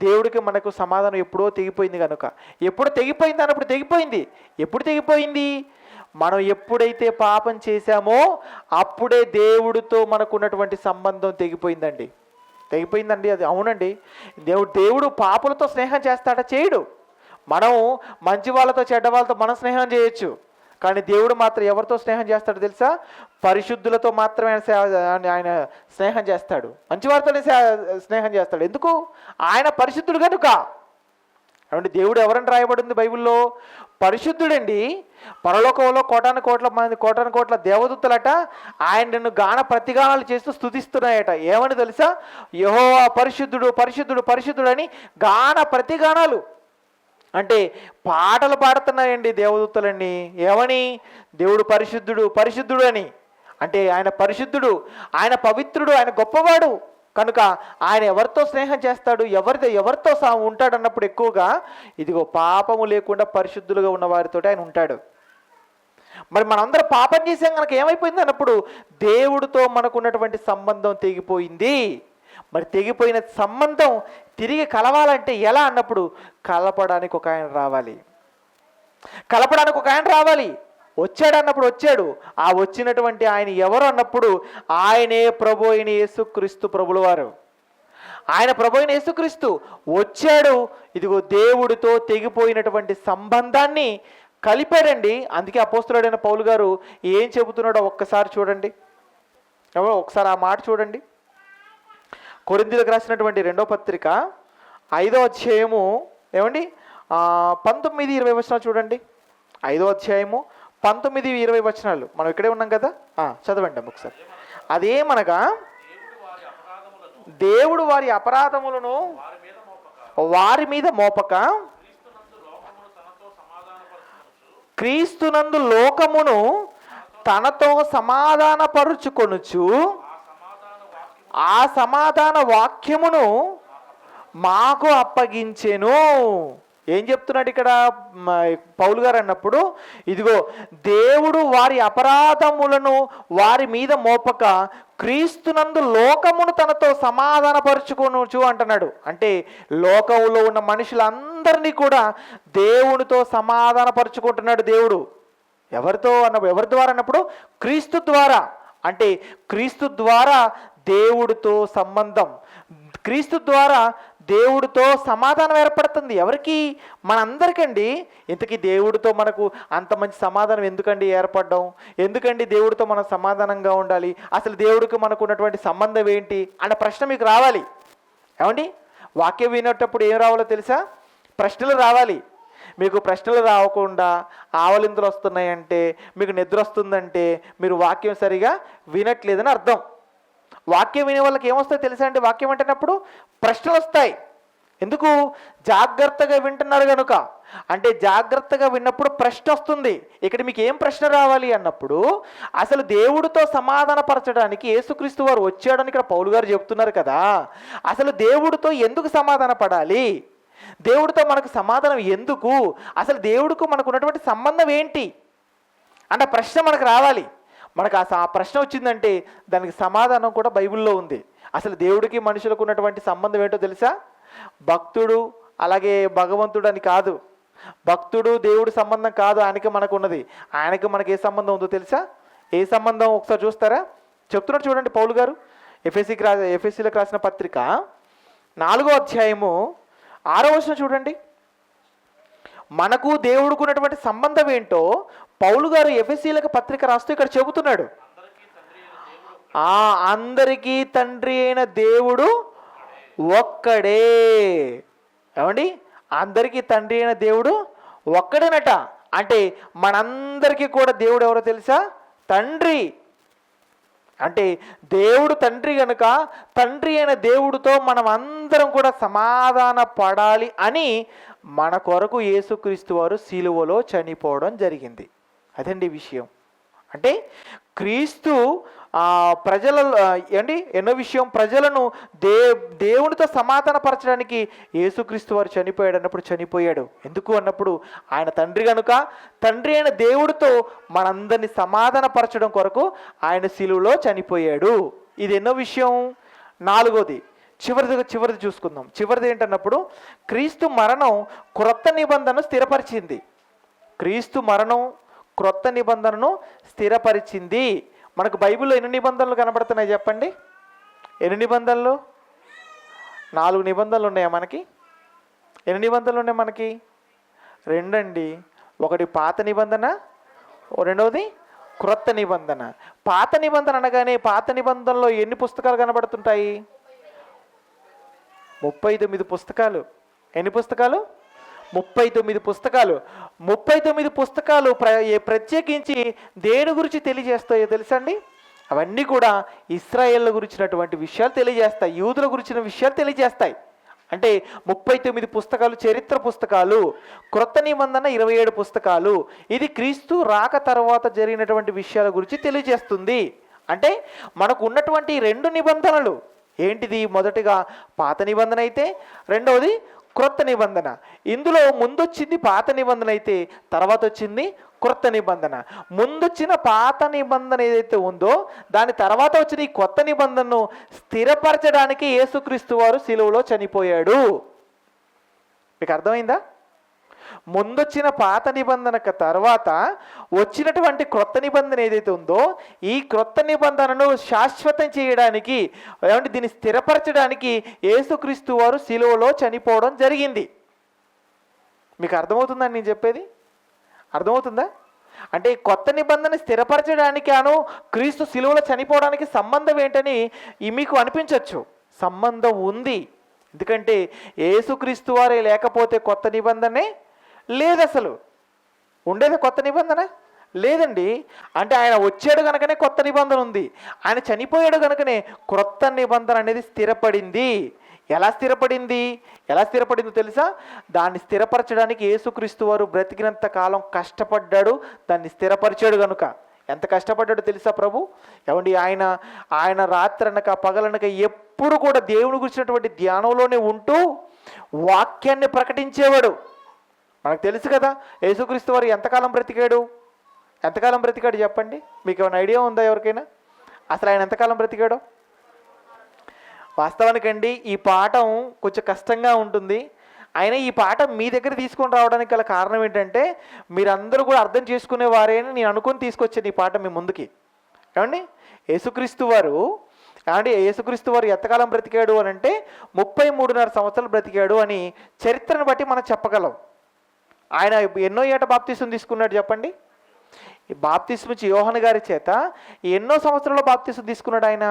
దేవుడికి మనకు సమాధానం ఎప్పుడో తెగిపోయింది కనుక. ఎప్పుడు తెగిపోయింది అన్నప్పుడు తెగిపోయింది. ఎప్పుడు తెగిపోయింది? మనం ఎప్పుడైతే పాపం చేశామో అప్పుడే దేవుడితో మనకు ఉన్నటువంటి సంబంధం తెగిపోయిందండి. అది అవునండి. దేవుడు పాపులతో స్నేహం చేస్తాడా? చేయడు. మనం మంచి వాళ్ళతో చెడ్డ వాళ్ళతో మనం స్నేహం చేయొచ్చు, కానీ దేవుడు మాత్రం ఎవరితో స్నేహం చేస్తాడు తెలుసా? పరిశుద్ధులతో మాత్రమే ఆయన స్నేహం చేస్తాడు, మంచివారితోనే స్నేహం చేస్తాడు. ఎందుకు? ఆయన పరిశుద్ధుడు కనుక. దేవుడు ఎవరని రాయబడింది బైబిల్లో? పరిశుద్ధుడండి. పరలోకంలో కోటాను కోట్ల దేవదూతలట ఆయనను గాన ప్రతిగానాలు చేస్తూ స్తుతిస్తున్నాయట. ఏమని తెలుసా? యెహోవా పరిశుద్ధుడు, పరిశుద్ధుడు, పరిశుద్ధుడు అని గాన ప్రతిగానాలు. అంటే పాటలు పాడుతున్నాయండి దేవదూతలన్నీ. ఏమని? దేవుడు పరిశుద్ధుడు, పరిశుద్ధుడు అని. అంటే ఆయన పరిశుద్ధుడు, ఆయన పవిత్రుడు, ఆయన గొప్పవాడు కనుక ఆయన ఎవరితో స్నేహం చేస్తాడు, ఎవరితో ఉంటాడు అన్నప్పుడు ఎక్కువగా ఇదిగో పాపము లేకుండా పరిశుద్ధులుగా ఉన్న వారితో ఆయన ఉంటాడు. మరి మనందరం పాపం చేసాం కనుక ఏమైపోయింది అన్నప్పుడు దేవుడితో మనకు ఉన్నటువంటి సంబంధం తెగిపోయింది. మరి తెగిపోయిన సంబంధం తిరిగి కలవాలంటే ఎలా అన్నప్పుడు కలపడానికి ఒక ఆయన రావాలి. వచ్చాడన్నప్పుడు వచ్చాడు. ఆ వచ్చినటువంటి ఆయన ఎవరు అన్నప్పుడు ఆయనే ప్రభు అయిన యేసుక్రీస్తు ప్రభుల వారు. ఆయన ప్రభు అయిన యేసుక్రీస్తు వచ్చాడు. ఇదిగో దేవుడితో తెగిపోయినటువంటి సంబంధాన్ని కలిపాడండి. అందుకే అపోస్తలుడైన పౌలు గారు ఏం చెబుతున్నాడో ఒక్కసారి చూడండి. ఒకసారి ఆ మాట చూడండి. కొరింథీయులకు రాసినటువంటి 2వ పత్రిక 5వ అధ్యాయము 19-20 వచనాలు చూడండి. 5వ అధ్యాయము 19-20 వచనాలు. మనం ఇక్కడే ఉన్నాం కదా, చదవండి ఒకసారి. అదేమనగా దేవుడు వారి అపరాధములను వారి మీద మోపక క్రీస్తునందు లోకమును తనతో సమాధానపరుచుకొనుచు ఆ సమాధాన వాక్యమును మాకు అప్పగించెను. ఏం చెప్తున్నాడు ఇక్కడ పౌలు గారు అన్నప్పుడు? ఇదిగో దేవుడు వారి అపరాధములను వారి మీద మోపక క్రీస్తునందు లోకమును తనతో సమాధానపరుచుకొనుచు అంటున్నాడు. అంటే లోకంలో ఉన్న మనుషులందరినీ కూడా దేవునితో సమాధానపరుచుకుంటున్నాడు దేవుడు. ఎవరి ద్వారా అన్నప్పుడు క్రీస్తు ద్వారా. అంటే క్రీస్తు ద్వారా దేవుడితో సంబంధం, క్రీస్తు ద్వారా దేవుడితో సమాధానం ఏర్పడుతుంది. ఎవరికి? మనందరికండి. ఇంతకీ దేవుడితో మనకు అంత మంచి సమాధానం ఎందుకండి ఏర్పడడం? ఎందుకండి దేవుడితో మనం సమాధానంగా ఉండాలి? అసలు దేవుడికి మనకు ఉన్నటువంటి సంబంధం ఏంటి అన్న ప్రశ్న మీకు రావాలి. వాక్యం వినేటప్పుడు ఏం రావాలో తెలుసా? ప్రశ్నలు రావాలి. మీకు ప్రశ్నలు రావకుండా ఆవలింతలు వస్తున్నాయంటే, మీకు నిద్ర వస్తుందంటే మీరు వాక్యం సరిగా వినట్లేదని అర్థం. వాక్యం వినే వాళ్ళకి ఏమొస్తాయి తెలుసా అండి? వాక్యం అంటున్నప్పుడు ప్రశ్నలు వస్తాయి. ఎందుకు? జాగ్రత్తగా వింటున్నారు కనుక. అంటే జాగ్రత్తగా విన్నప్పుడు ప్రశ్న వస్తుంది. ఇక్కడ మీకు ఏం ప్రశ్న రావాలి అన్నప్పుడు, అసలు దేవుడితో సమాధానపరచడానికి యేసుక్రీస్తు వారు వచ్చాడని ఇక్కడ పౌలు గారు చెప్తున్నారు కదా. అసలు దేవుడితో ఎందుకు సమాధాన పడాలి? దేవుడితో మనకు సమాధానం ఎందుకు? అసలు దేవుడికి మనకు ఉన్నటువంటి సంబంధం ఏంటి అన్న ప్రశ్న మనకు రావాలి. మనకు ఆ ప్రశ్న వచ్చిందంటే దానికి సమాధానం కూడా బైబిల్లో ఉంది. అసలు దేవుడికి మనుషులకు ఉన్నటువంటి సంబంధం ఏంటో తెలుసా? భక్తుడు అలాగే భగవంతుడు అని కాదు. భక్తుడు దేవుడి సంబంధం కాదు ఆయనకి మనకు ఉన్నది. ఆయనకి మనకి ఏ సంబంధం ఉందో తెలుసా? ఏ సంబంధం ఒకసారి చూస్తారా? చెప్తున్నారు చూడండి పౌలు గారు. ఎఫెసీలకు రాసిన పత్రిక 4వ అధ్యాయము 6వ వచనం చూడండి. మనకు దేవుడికి ఉన్నటువంటి సంబంధం ఏంటో పౌలు గారు ఎఫెసీలకు పత్రిక రాస్తూ ఇక్కడ చెబుతున్నాడు. అందరికీ తండ్రి అయిన దేవుడు ఒక్కడే. ఏమండి? అందరికీ తండ్రి అయిన దేవుడు ఒక్కడేనట. అంటే మనందరికీ కూడా దేవుడు ఎవరో తెలుసా? తండ్రి. అంటే దేవుడు తండ్రి కనుక తండ్రి అయిన దేవుడితో మనం అందరం కూడా సమాధాన పడాలి అని మన కొరకు యేసుక్రీస్తు వారు సిలువలో చనిపోవడం జరిగింది. అదండి విషయం. అంటే క్రీస్తు ప్రజలలో ఎన్నో విషయం ప్రజలను దేవునితో సమాధానపరచడానికి యేసుక్రీస్తు వారు చనిపోయాడు అన్నప్పుడు చనిపోయాడు. ఎందుకు అన్నప్పుడు ఆయన తండ్రి కనుక తండ్రి అయిన దేవుడితో మనందరినీ సమాధానపరచడం కొరకు ఆయన సిలువలో చనిపోయాడు. ఇది ఎన్నో విషయం. 4వది చివరిది చూసుకుందాం. చివరిది ఏంటన్నప్పుడు క్రీస్తు మరణం క్రొత్త నిబంధనను స్థిరపరిచింది. క్రీస్తు మరణం క్రొత్త నిబంధనను స్థిరపరిచింది. మనకు బైబిల్లో ఎన్ని నిబంధనలు కనబడుతున్నాయి చెప్పండి? ఎన్ని నిబంధనలు? 4 నిబంధనలు ఉన్నాయా మనకి? ఎన్ని నిబంధనలు ఉన్నాయి మనకి? 2 అండి. ఒకటి పాత నిబంధన, రెండవది క్రొత్త నిబంధన. పాత నిబంధన అనగానే పాత నిబంధనలో ఎన్ని పుస్తకాలు కనబడుతుంటాయి? 39 పుస్తకాలు. ఎన్ని పుస్తకాలు? 39 పుస్తకాలు. 39 పుస్తకాలు ప్రత్యేకించి దేని గురించి తెలియజేస్తాయో తెలుసండి? అవన్నీ కూడా ఇశ్రాయేళ్ల గురించినటువంటి విషయాలు తెలియజేస్తాయి, యూదుల గురించిన విషయాలు తెలియజేస్తాయి. అంటే 39 పుస్తకాలు చరిత్ర పుస్తకాలు. క్రొత్త నిబంధన 27 పుస్తకాలు. ఇది క్రీస్తు రాక తర్వాత జరిగినటువంటి విషయాల గురించి తెలియజేస్తుంది. అంటే మనకు ఉన్నటువంటి 2 నిబంధనలు ఏంటిది? మొదటిగా పాత నిబంధన అయితే, రెండవది క్రొత్త నిబంధన. ఇందులో ముందొచ్చింది పాత నిబంధన అయితే తర్వాత వచ్చింది క్రొత్త నిబంధన. ముందొచ్చిన పాత నిబంధన ఏదైతే ఉందో దాని తర్వాత వచ్చిన ఈ కొత్త నిబంధనను స్థిరపరచడానికి యేసుక్రీస్తు వారు సిలువలో చనిపోయాడు. మీకు అర్థమైందా? ముందొచ్చిన పాత నిబంధనకు తర్వాత వచ్చినటువంటి క్రొత్త నిబంధన ఏదైతే ఉందో ఈ క్రొత్త నిబంధనను శాశ్వతం చేయడానికి, ఏమంటే దీన్ని స్థిరపరచడానికి యేసుక్రీస్తు వారు సిలువలో చనిపోవడం జరిగింది. మీకు అర్థమవుతుందని నేను చెప్పేది? అర్థమవుతుందా? అంటే కొత్త నిబంధన స్థిరపరచడానికి క్రీస్తు సిలువలో చనిపోవడానికి సంబంధం ఏంటని మీకు అనిపించవచ్చు. సంబంధం ఉంది. ఎందుకంటే యేసుక్రీస్తు వారే లేకపోతే కొత్త నిబంధనే లేదు. అసలు ఉండేది కొత్త నిబంధన లేదండి. అంటే ఆయన వచ్చాడు కనుకనే కొత్త నిబంధన ఉంది. ఆయన చనిపోయాడు కనుకనే క్రొత్త నిబంధన అనేది స్థిరపడింది. ఎలా స్థిరపడిందో తెలుసా? దాన్ని స్థిరపరచడానికి యేసుక్రీస్తు వారు బ్రతికినంత కాలం కష్టపడ్డాడు, దాన్ని స్థిరపరిచాడు కనుక. ఎంత కష్టపడ్డాడో తెలుసా ప్రభు? ఏమండి, ఆయన రాత్రనక పగలనక ఎప్పుడు కూడా దేవుని గురించినటువంటి ధ్యానంలోనే ఉంటూ వాక్యాన్ని ప్రకటించేవాడు. మనకు తెలుసు కదా యేసుక్రీస్తు వారు ఎంతకాలం బ్రతికాడు చెప్పండి? మీకు ఏమైనా ఐడియా ఉందా ఎవరికైనా? అసలు ఆయన ఎంతకాలం బ్రతికాడో? వాస్తవానికండి ఈ పాఠం కొంచెం కష్టంగా ఉంటుంది. అయినా ఈ పాఠం మీ దగ్గర తీసుకొని రావడానికి గల కారణం ఏంటంటే మీరందరూ కూడా అర్థం చేసుకునేవారేని నేను అనుకొని తీసుకొచ్చాను ఈ పాఠం మీ ముందుకి. ఏమండి, యేసుక్రీస్తు వారు ఎంతకాలం బ్రతికాడు అని అంటే 33.5 సంవత్సరాలు బ్రతికాడు అని చరిత్రను బట్టి మనం చెప్పగలం. ఆయన ఎన్నో ఏట బాప్తిసం తీసుకున్నాడు చెప్పండి? ఈ బాప్తిసం ఇచ్చి యోహాను గారి చేత ఎన్నో సంవత్సరాల్లో బాప్తిసం తీసుకున్నాడు? ఆయన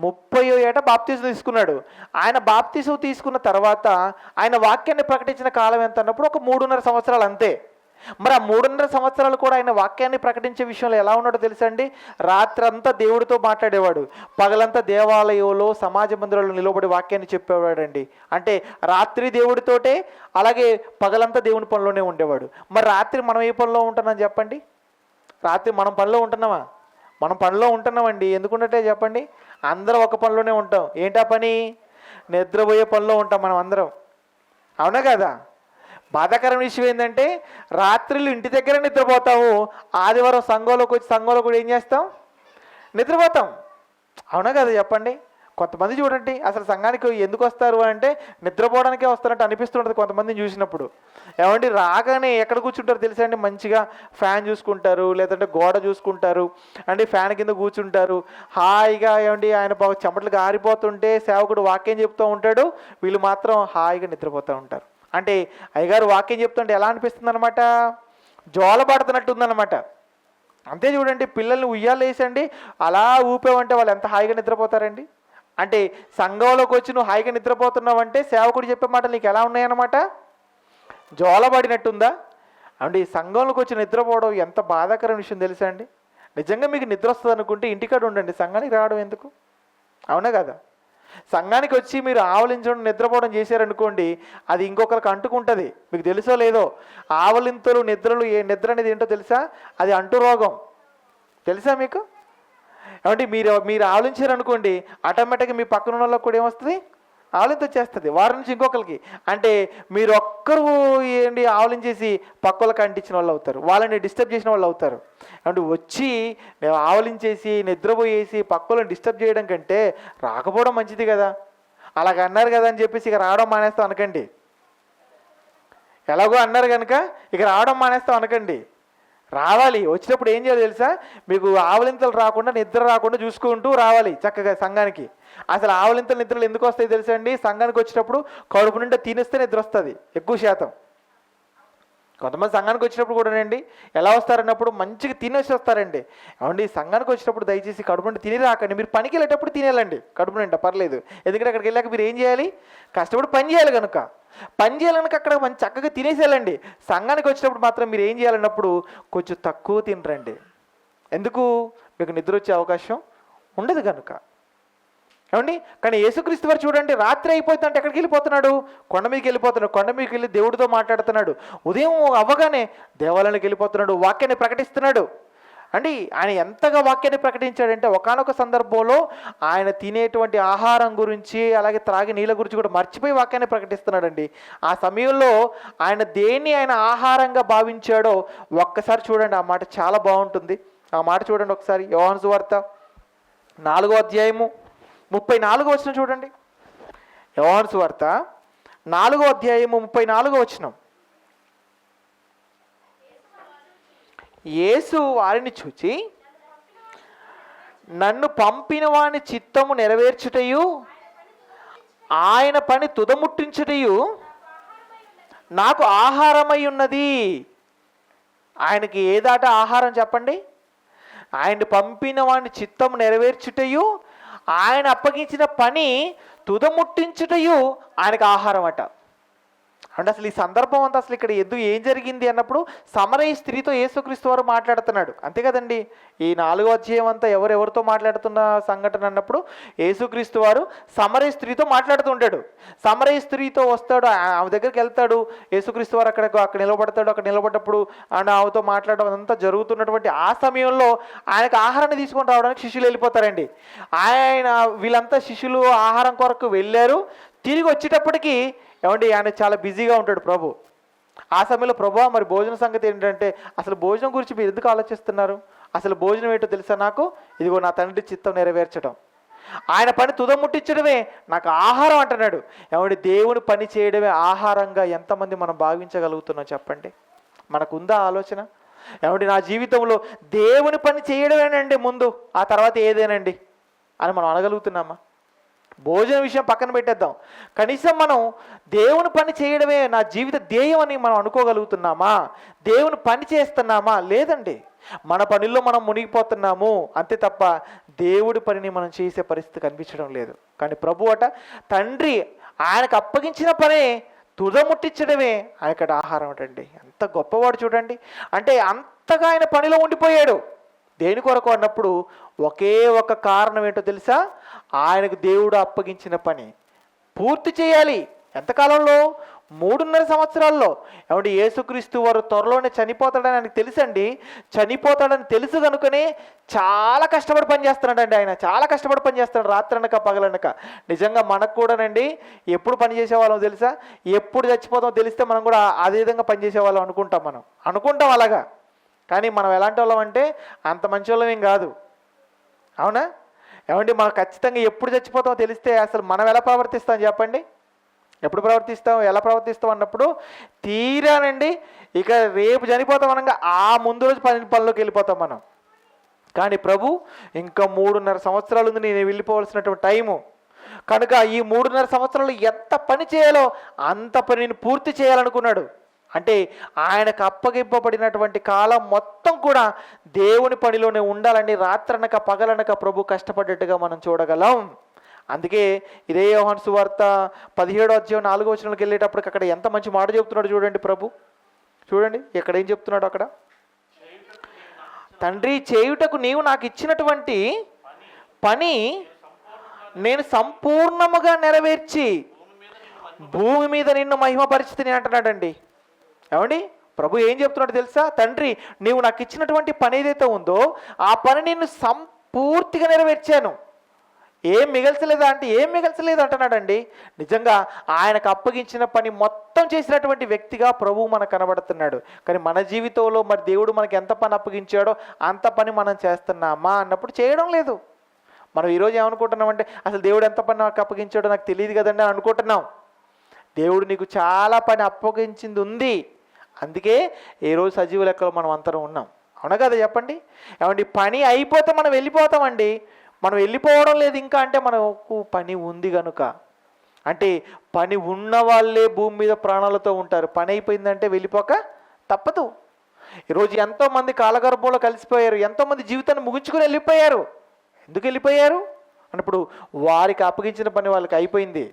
30వ ఏట బాప్తిసం తీసుకున్నాడు. ఆయన బాప్తిసం తీసుకున్న తర్వాత ఆయన వాక్యాన్ని ప్రకటించిన కాలం ఎంత అన్నప్పుడు ఒక 3.5 సంవత్సరాలు అంతే. మరి ఆ 3.5 సంవత్సరాలు కూడా ఆయన వాక్యాన్ని ప్రకటించే విషయంలో ఎలా ఉన్నాడో తెలుసా అండి? రాత్రంతా దేవుడితో మాట్లాడేవాడు, పగలంతా దేవాలయంలో సమాజ మందిరంలో నిలబడి వాక్యాన్ని చెప్పేవాడండి. అంటే రాత్రి దేవుడితోటే, అలాగే పగలంతా దేవుని పనిలోనే ఉండేవాడు. మరి రాత్రి మనం ఏ పనిలో ఉంటున్నాం చెప్పండి? రాత్రి మనం పనిలో ఉంటున్నామా? మనం పనిలో ఉంటున్నామండి. ఎందుకుంటే చెప్పండి, అందరం ఒక పనిలోనే ఉంటాం. ఏంటా పని? నిద్రపోయే పనిలో ఉంటాం మనం అందరం, అవునా కదా? బాధాకరమైన విషయం ఏంటంటే రాత్రులు ఇంటి దగ్గర నిద్రపోతాము, ఆదివారం సంఘంలోకి వచ్చి సంఘంలో కూడా ఏం చేస్తాం? నిద్రపోతాం, అవునా కదా చెప్పండి? కొంతమంది చూడండి, అసలు సంఘానికి ఎందుకు వస్తారు అంటే నిద్రపోవడానికే వస్తారంటే అనిపిస్తుంటుంది కొంతమందిని చూసినప్పుడు. ఏమండి రాగానే ఎక్కడ కూర్చుంటారు తెలుసా అండి? మంచిగా ఫ్యాన్ చూసుకుంటారు, లేదంటే గోడ చూసుకుంటారు అండి, ఫ్యాన్ కింద కూర్చుంటారు హాయిగా. ఏమండి ఆయన చెమటలుగా ఆరిపోతుంటే సేవకుడు వాక్యం చెప్తూ ఉంటాడు, వీళ్ళు మాత్రం హాయిగా నిద్రపోతూ ఉంటారు. అంటే అయ్యగారు వాక్యం చెప్తుంటే ఎలా అనిపిస్తుంది అనమాట? జోల పడుతున్నట్టుందనమాట. అంతే చూడండి, పిల్లల్ని ఉయ్యాలు వేసండి అలా ఊపేవంటే వాళ్ళు ఎంత హాయిగా నిద్రపోతారండి. అంటే సంఘంలోకి వచ్చి నువ్వు హాయిగా నిద్రపోతున్నావంటే సేవకుడు చెప్పే మాటలు నీకు ఎలా ఉన్నాయన్నమాట? జోలబడినట్టుందా అండి? సంఘంలోకి వచ్చి నిద్రపోవడం ఎంత బాధాకరమైన విషయం తెలుసా అండి? నిజంగా మీకు నిద్ర వస్తుంది అనుకుంటే ఇంటికాడ ఉండండి, సంఘానికి రావడం ఎందుకు? అవునా కదా? సంఘానికి వచ్చి మీరు ఆవలించడం నిద్రపోవడం చేశారనుకోండి, అది ఇంకొకరికి అంటుకుంటుంది. మీకు తెలుసో లేదో, ఆవలింతలు నిద్రలు, నిద్ర అనేది ఏంటో తెలుసా? అది అంటు రోగం, తెలుసా మీకు? ఏమంటే మీరు ఆవలించారనుకోండి, ఆటోమేటిక్గా మీ పక్కన ఉన్న వాళ్ళకి కూడా ఏమొస్తుంది? ఆవలింత వచ్చేస్తుంది, వారి నుంచి ఇంకొకరికి. అంటే మీరు ఒక్కరు ఏంటి ఆవలించేసి పక్క వాళ్ళకి అంటించిన వాళ్ళు అవుతారు, వాళ్ళని డిస్టర్బ్ చేసిన వాళ్ళు అవుతారు. అంటే వచ్చి ఆవలించేసి నిద్రపోయేసి పక్క వాళ్ళని డిస్టర్బ్ చేయడం కంటే రాకపోవడం మంచిది కదా. అలాగ అన్నారు కదా అని చెప్పేసి ఇక రావడం మానేస్తాం అనకండి. ఎలాగో అన్నారు కనుక ఇక రావడం మానేస్తాం అనకండి. రావాలి, వచ్చినప్పుడు ఏం చేయాలి తెలుసా? మీకు ఆవలింతలు రాకుండా, నిద్ర రాకుండా చూసుకుంటూ రావాలి చక్కగా సంఘానికి. అసలు ఆవలింతలు నిద్రలు ఎందుకు వస్తాయి తెలుసా అండి? సంఘానికి వచ్చేటప్పుడు కడుపు నిండా తినేస్తే నిద్ర వస్తుంది ఎక్కువ శాతం. కొంతమంది సంఘానికి వచ్చినప్పుడు కూడా అండి ఎలా వస్తారన్నప్పుడు మంచిగా తినేసి వస్తారండి. ఏమండి సంఘానికి వచ్చినప్పుడు దయచేసి కడుపు నిండా తిని రాకండి. మీరు పనికి వెళ్ళేటప్పుడు తినేయాలండి కడుపు నిండా, పర్లేదు. ఎందుకంటే అక్కడికి వెళ్ళాక మీరు ఏం చేయాలి? కష్టపడి పని చేయాలి కనుక. పని చేయాలి కనుక అక్కడ మంచి చక్కగా తినేసేయాలండి. సంఘానికి వచ్చినప్పుడు మాత్రం మీరు ఏం చేయాలన్నప్పుడు కొంచెం తక్కువ తినరండి. ఎందుకు? మీకు నిద్ర వచ్చే అవకాశం ఉండదు కనుక. ఏమండి కానీ యేసుక్రీస్తు వారు చూడండి, రాత్రి అయిపోతుందంటే ఎక్కడికి వెళ్ళిపోతున్నాడు? కొండ మీదకి వెళ్ళిపోతున్నాడు. కొండ మీదకి వెళ్ళి దేవుడితో మాట్లాడుతున్నాడు. ఉదయం అవ్వగానే దేవాలయానికి వెళ్ళిపోతున్నాడు, వాక్యాన్ని ప్రకటిస్తున్నాడు. అండి ఆయన ఎంతగా వాక్యాన్ని ప్రకటించాడంటే ఒకానొక సందర్భంలో ఆయన తినేటువంటి ఆహారం గురించి, అలాగే త్రాగే నీళ్ళ గురించి కూడా మర్చిపోయి వాక్యాన్ని ప్రకటిస్తున్నాడండి. ఆ సమయంలో ఆయన దేన్ని ఆయన ఆహారంగా భావించాడో ఒక్కసారి చూడండి. ఆ మాట చాలా బాగుంటుంది. ఆ మాట చూడండి ఒకసారి. యోహాను సువార్త 4వ అధ్యాయము 34వ వచనం చూడండి. యోహాను సువార్త 4వ అధ్యాయము 34వ వచనం. యేసు వారిని చూచి, నన్ను పంపిన వాని చిత్తము నెరవేర్చుటయు ఆయన పని తుదముట్టించుటయు నాకు ఆహారమై ఉన్నది. ఆయనకి ఏదాట ఆహారం చెప్పండి? ఆయన పంపిన వాని చిత్తము నెరవేర్చుటయు ఆయన అప్పగించిన పని తుదముట్టించుటయు ఆయనకు ఆహారం అట. అంటే అసలు ఈ సందర్భం అంతా అసలు ఇక్కడ ఏం జరిగింది అన్నప్పుడు సమరయ స్త్రీతో యేసుక్రీస్తు వారు మాట్లాడుతున్నాడు, అంతే కదండి. ఈ 4వ అధ్యాయం అంతా ఎవరెవరితో మాట్లాడుతున్న సంఘటన అన్నప్పుడు యేసుక్రీస్తు వారు సమరయ స్త్రీతో మాట్లాడుతుంటాడు. సమరయ స్త్రీతో వస్తాడు, ఆమె దగ్గరికి వెళ్తాడు. యేసుక్రీస్తు వారు అక్కడ నిలబడతాడు. అక్కడ నిలబడ్డప్పుడు ఆమెతో మాట్లాడడం అంతా జరుగుతున్నటువంటి ఆ సమయంలో ఆయనకు ఆహారాన్ని తీసుకొని రావడానికి శిష్యులు వెళ్ళిపోతారండి. వీళ్ళంతా శిష్యులు ఆహారం కొరకు వెళ్ళారు. తిరిగి వచ్చేటప్పటికి ఏమండి ఆయన చాలా బిజీగా ఉంటాడు ప్రభు. ఆ సమయంలో ప్రభు మరి భోజన సంగతి ఏంటంటే, అసలు భోజనం గురించి మీరు ఎందుకు ఆలోచిస్తున్నారు? అసలు భోజనం ఏంటో తెలుసా నాకు? ఇదిగో నా తండ్రి చిత్తం నెరవేర్చడం, ఆయన పని తుదముట్టించడమే నాకు ఆహారం అంటున్నాడు. ఏమండి దేవుని పని చేయడమే ఆహారంగా ఎంతమంది మనం భావించగలుగుతున్నాం చెప్పండి? మనకుందా ఆలోచన? ఏమండి నా జీవితంలో దేవుని పని చేయడమేనండి ముందు, ఆ తర్వాత ఏదేనండి అని మనం అనగలుగుతున్నామా? భోజన విషయం పక్కన పెట్టేద్దాం, కనీసం మనం దేవుని పని చేయడమే నా జీవిత ధ్యేయం అని మనం అనుకోగలుగుతున్నామా? దేవుని పని చేస్తున్నామా? లేదండి, మన పనుల్లో మనం మునిగిపోతున్నాము అంతే తప్ప దేవుడి పనిని మనం చేసే పరిస్థితి కనిపించడం లేదు. కానీ ప్రభు అట తండ్రి ఆయనకు అప్పగించిన పనే తుదముట్టించడమే ఆయన ఆహారం అంటండి. ఎంత గొప్పవాడు చూడండి. అంటే అంతగా ఆయన పనిలో ఉండిపోయాడు. దేని కొరకు అన్నప్పుడు ఒకే ఒక కారణం ఏంటో తెలుసా? ఆయనకు దేవుడు అప్పగించిన పని పూర్తి చేయాలి. ఎంతకాలంలో? 3.5 సంవత్సరాల్లో. ఏమంటే యేసుక్రీస్తు వారు త్వరలోనే చనిపోతాడని ఆయనకు తెలుసండి. చనిపోతాడని తెలుసు కనుకనే చాలా కష్టపడి పనిచేస్తున్నాడండి. ఆయన చాలా కష్టపడి పనిచేస్తాడు, రాత్రనక పగలనక. నిజంగా మనకు కూడానండి ఎప్పుడు పని చేసేవాళ్ళం తెలుసా? ఎప్పుడు చచ్చిపోతామో తెలిస్తే మనం కూడా అదే విధంగా పనిచేసేవాళ్ళం అనుకుంటాం అలాగా. కానీ మనం ఎలాంటి వాళ్ళం అంటే అంత మంచి వాళ్ళం ఏం కాదు. అవునా? ఏమండి మనం ఖచ్చితంగా ఎప్పుడు చచ్చిపోతామో తెలిస్తే అసలు మనం ఎలా ప్రవర్తిస్తాం చెప్పండి? ఎప్పుడు ప్రవర్తిస్తాం, ఎలా ప్రవర్తిస్తాం అన్నప్పుడు తీరానండి ఇక రేపు చనిపోతాం అనగా ఆ ముందు రోజు పనిలోకి వెళ్ళిపోతాం మనం. కానీ ప్రభు ఇంకా 3.5 సంవత్సరాలు ఉంది నేను వెళ్ళిపోవాల్సినటువంటి టైము కనుక ఈ 3.5 సంవత్సరాలు ఎంత పని చేయాలో అంత పనిని పూర్తి చేయాలనుకున్నాడు. అంటే ఆయనకు అప్పగింపబడినటువంటి కాలం మొత్తం కూడా దేవుని పనిలోనే ఉండాలని రాత్రనక పగలనక ప్రభు కష్టపడ్డట్టుగా మనం చూడగలం. అందుకే ఇదే యోహాను సువార్త 17వ అధ్యాయం 4వ వచనంలోకి వెళ్ళేటప్పటికి అక్కడ ఎంత మంచి మాట చెప్తున్నాడు చూడండి ప్రభు. చూడండి ఇక్కడ ఏం చెప్తున్నాడు అక్కడ. తండ్రి, చేయుటకు నీవు నాకు ఇచ్చినటువంటి పని నేను సంపూర్ణముగా నెరవేర్చి భూమి మీద నిన్ను మహిమపరిచితిని అంటున్నాడండి. ఏమండి ప్రభు ఏం చెప్తున్నాడు తెలుసా? తండ్రి, నీవు నాకు ఇచ్చినటువంటి పని ఏదైతే ఉందో ఆ పని నిన్ను సంపూర్తిగా నెరవేర్చాను. ఏం మిగల్చలేదా అంటే ఏం మిగల్చలేదు అంటున్నాడండి. నిజంగా ఆయనకు అప్పగించిన పని మొత్తం చేసినటువంటి వ్యక్తిగా ప్రభువు మనకు కనబడుతున్నాడు. కానీ మన జీవితంలో మరి దేవుడు మనకి ఎంత పని అప్పగించాడో అంత పని మనం చేస్తున్నామా అన్నప్పుడు చేయడం లేదు. మనం ఈరోజు ఏమనుకుంటున్నామంటే అసలు దేవుడు ఎంత పని నాకు అప్పగించాడో నాకు తెలియదు కదండి అని అనుకుంటున్నాం. దేవుడు నీకు చాలా పని అప్పగించింది ఉంది. అందుకే ఈరోజు సజీవ లెక్కలో మనం అందరం ఉన్నాం. అవునా కదా చెప్పండి? ఏమండి పని అయిపోతే మనం వెళ్ళిపోతామండి. మనం వెళ్ళిపోవడం లేదు ఇంకా అంటే మనకు పని ఉంది కనుక. అంటే పని ఉన్న వాళ్ళే భూమి మీద ప్రాణాలతో ఉంటారు. పని అయిపోయిందంటే వెళ్ళిపోక తప్పదు. ఈరోజు ఎంతోమంది కాలగర్భంలో కలిసిపోయారు, ఎంతోమంది జీవితాన్ని ముగించుకొని వెళ్ళిపోయారు. ఎందుకు వెళ్ళిపోయారు అన్నప్పుడు వారికి అప్పగించిన పని వాళ్ళకి అయిపోయింది.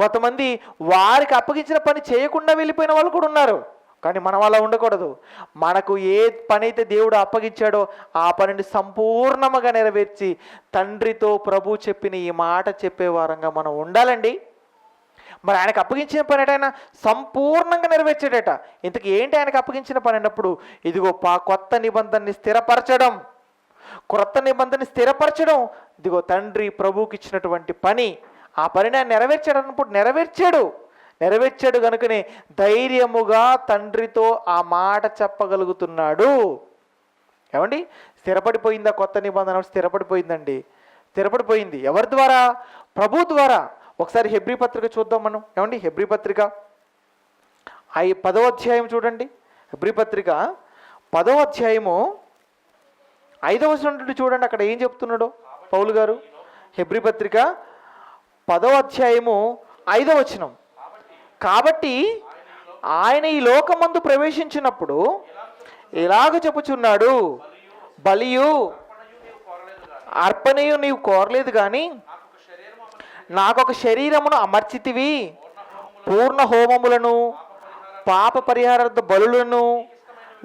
కొంతమంది వారికి అప్పగించిన పని చేయకుండా వెళ్ళిపోయిన వాళ్ళు కూడా ఉన్నారు. కానీ మనం అలా ఉండకూడదు. మనకు ఏ పని అయితే దేవుడు అప్పగించాడో ఆ పనిని సంపూర్ణంగా నెరవేర్చి తండ్రితో ప్రభు చెప్పిన ఈ మాట చెప్పే వారంగా మనం ఉండాలండి. మరి ఆయనకు అప్పగించిన పని ఆయన సంపూర్ణంగా నెరవేర్చాడట. ఇంతకు ఏంటి ఆయనకు అప్పగించిన పని అన్నప్పుడు ఇదిగో కొత్త నిబంధనని స్థిరపరచడం. క్రొత్త నిబంధనని స్థిరపరచడం ఇదిగో తండ్రి ప్రభువుకి ఇచ్చినటువంటి పని. ఆ పనిని ఆయన నెరవేర్చాడు అన్నప్పుడు నెరవేర్చాడు కనుకనే ధైర్యముగా తండ్రితో ఆ మాట చెప్పగలుగుతున్నాడు. ఏమండి స్థిరపడిపోయిందా? కొత్త నిబంధన స్థిరపడిపోయిందండి. స్థిరపడిపోయింది ఎవరి ద్వారా? ప్రభు ద్వారా. ఒకసారి హెబ్రీ పత్రిక చూద్దాం మనం. ఏమండి హెబ్రీ పత్రిక 10వ అధ్యాయం చూడండి. హెబ్రీ పత్రిక 10వ అధ్యాయము 5వ వచనం నుండి చూడండి అక్కడ ఏం చెప్తున్నాడు పౌలు గారు. హెబ్రీ పత్రిక 10వ అధ్యాయము 5వ వచనం. కాబట్టి ఆయన ఈ లోకమందు ప్రవేశించినప్పుడు ఇలాగ చెప్పుచున్నాడు, బలియు అర్పణయు నీవు కోరలేదు కానీ నాకొక శరీరమును అమర్చితివి, పూర్ణ హోమములను పాప పరిహారార్థ బలులను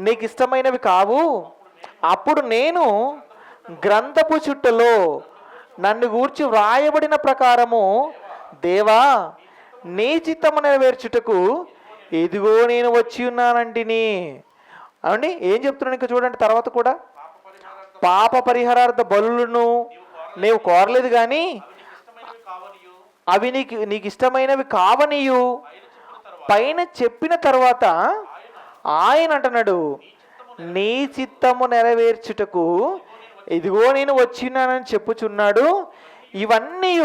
నీకు ఇష్టమైనవి కావు. అప్పుడు నేను గ్రంథపు చుట్టలో నన్ను గూర్చి వ్రాయబడిన ప్రకారము దేవా నీ చిత్తము నెరవేర్చుటకు ఇదిగో నేను వచ్చి ఉన్నానంటిని. అవండి ఏం చెప్తున్నాను ఇంకా చూడండి తర్వాత కూడా. పాప పరిహారార్థ బలులను నీవు కోరలేదు కానీ అవి నీకు ఇష్టమైనవి కావనియు పైన చెప్పిన తర్వాత ఆయన అంటున్నాడు, నీ చిత్తము నెరవేర్చుటకు ఇదిగో నేను వచ్చినానని చెప్పుచున్నాడు. ఇవన్నీ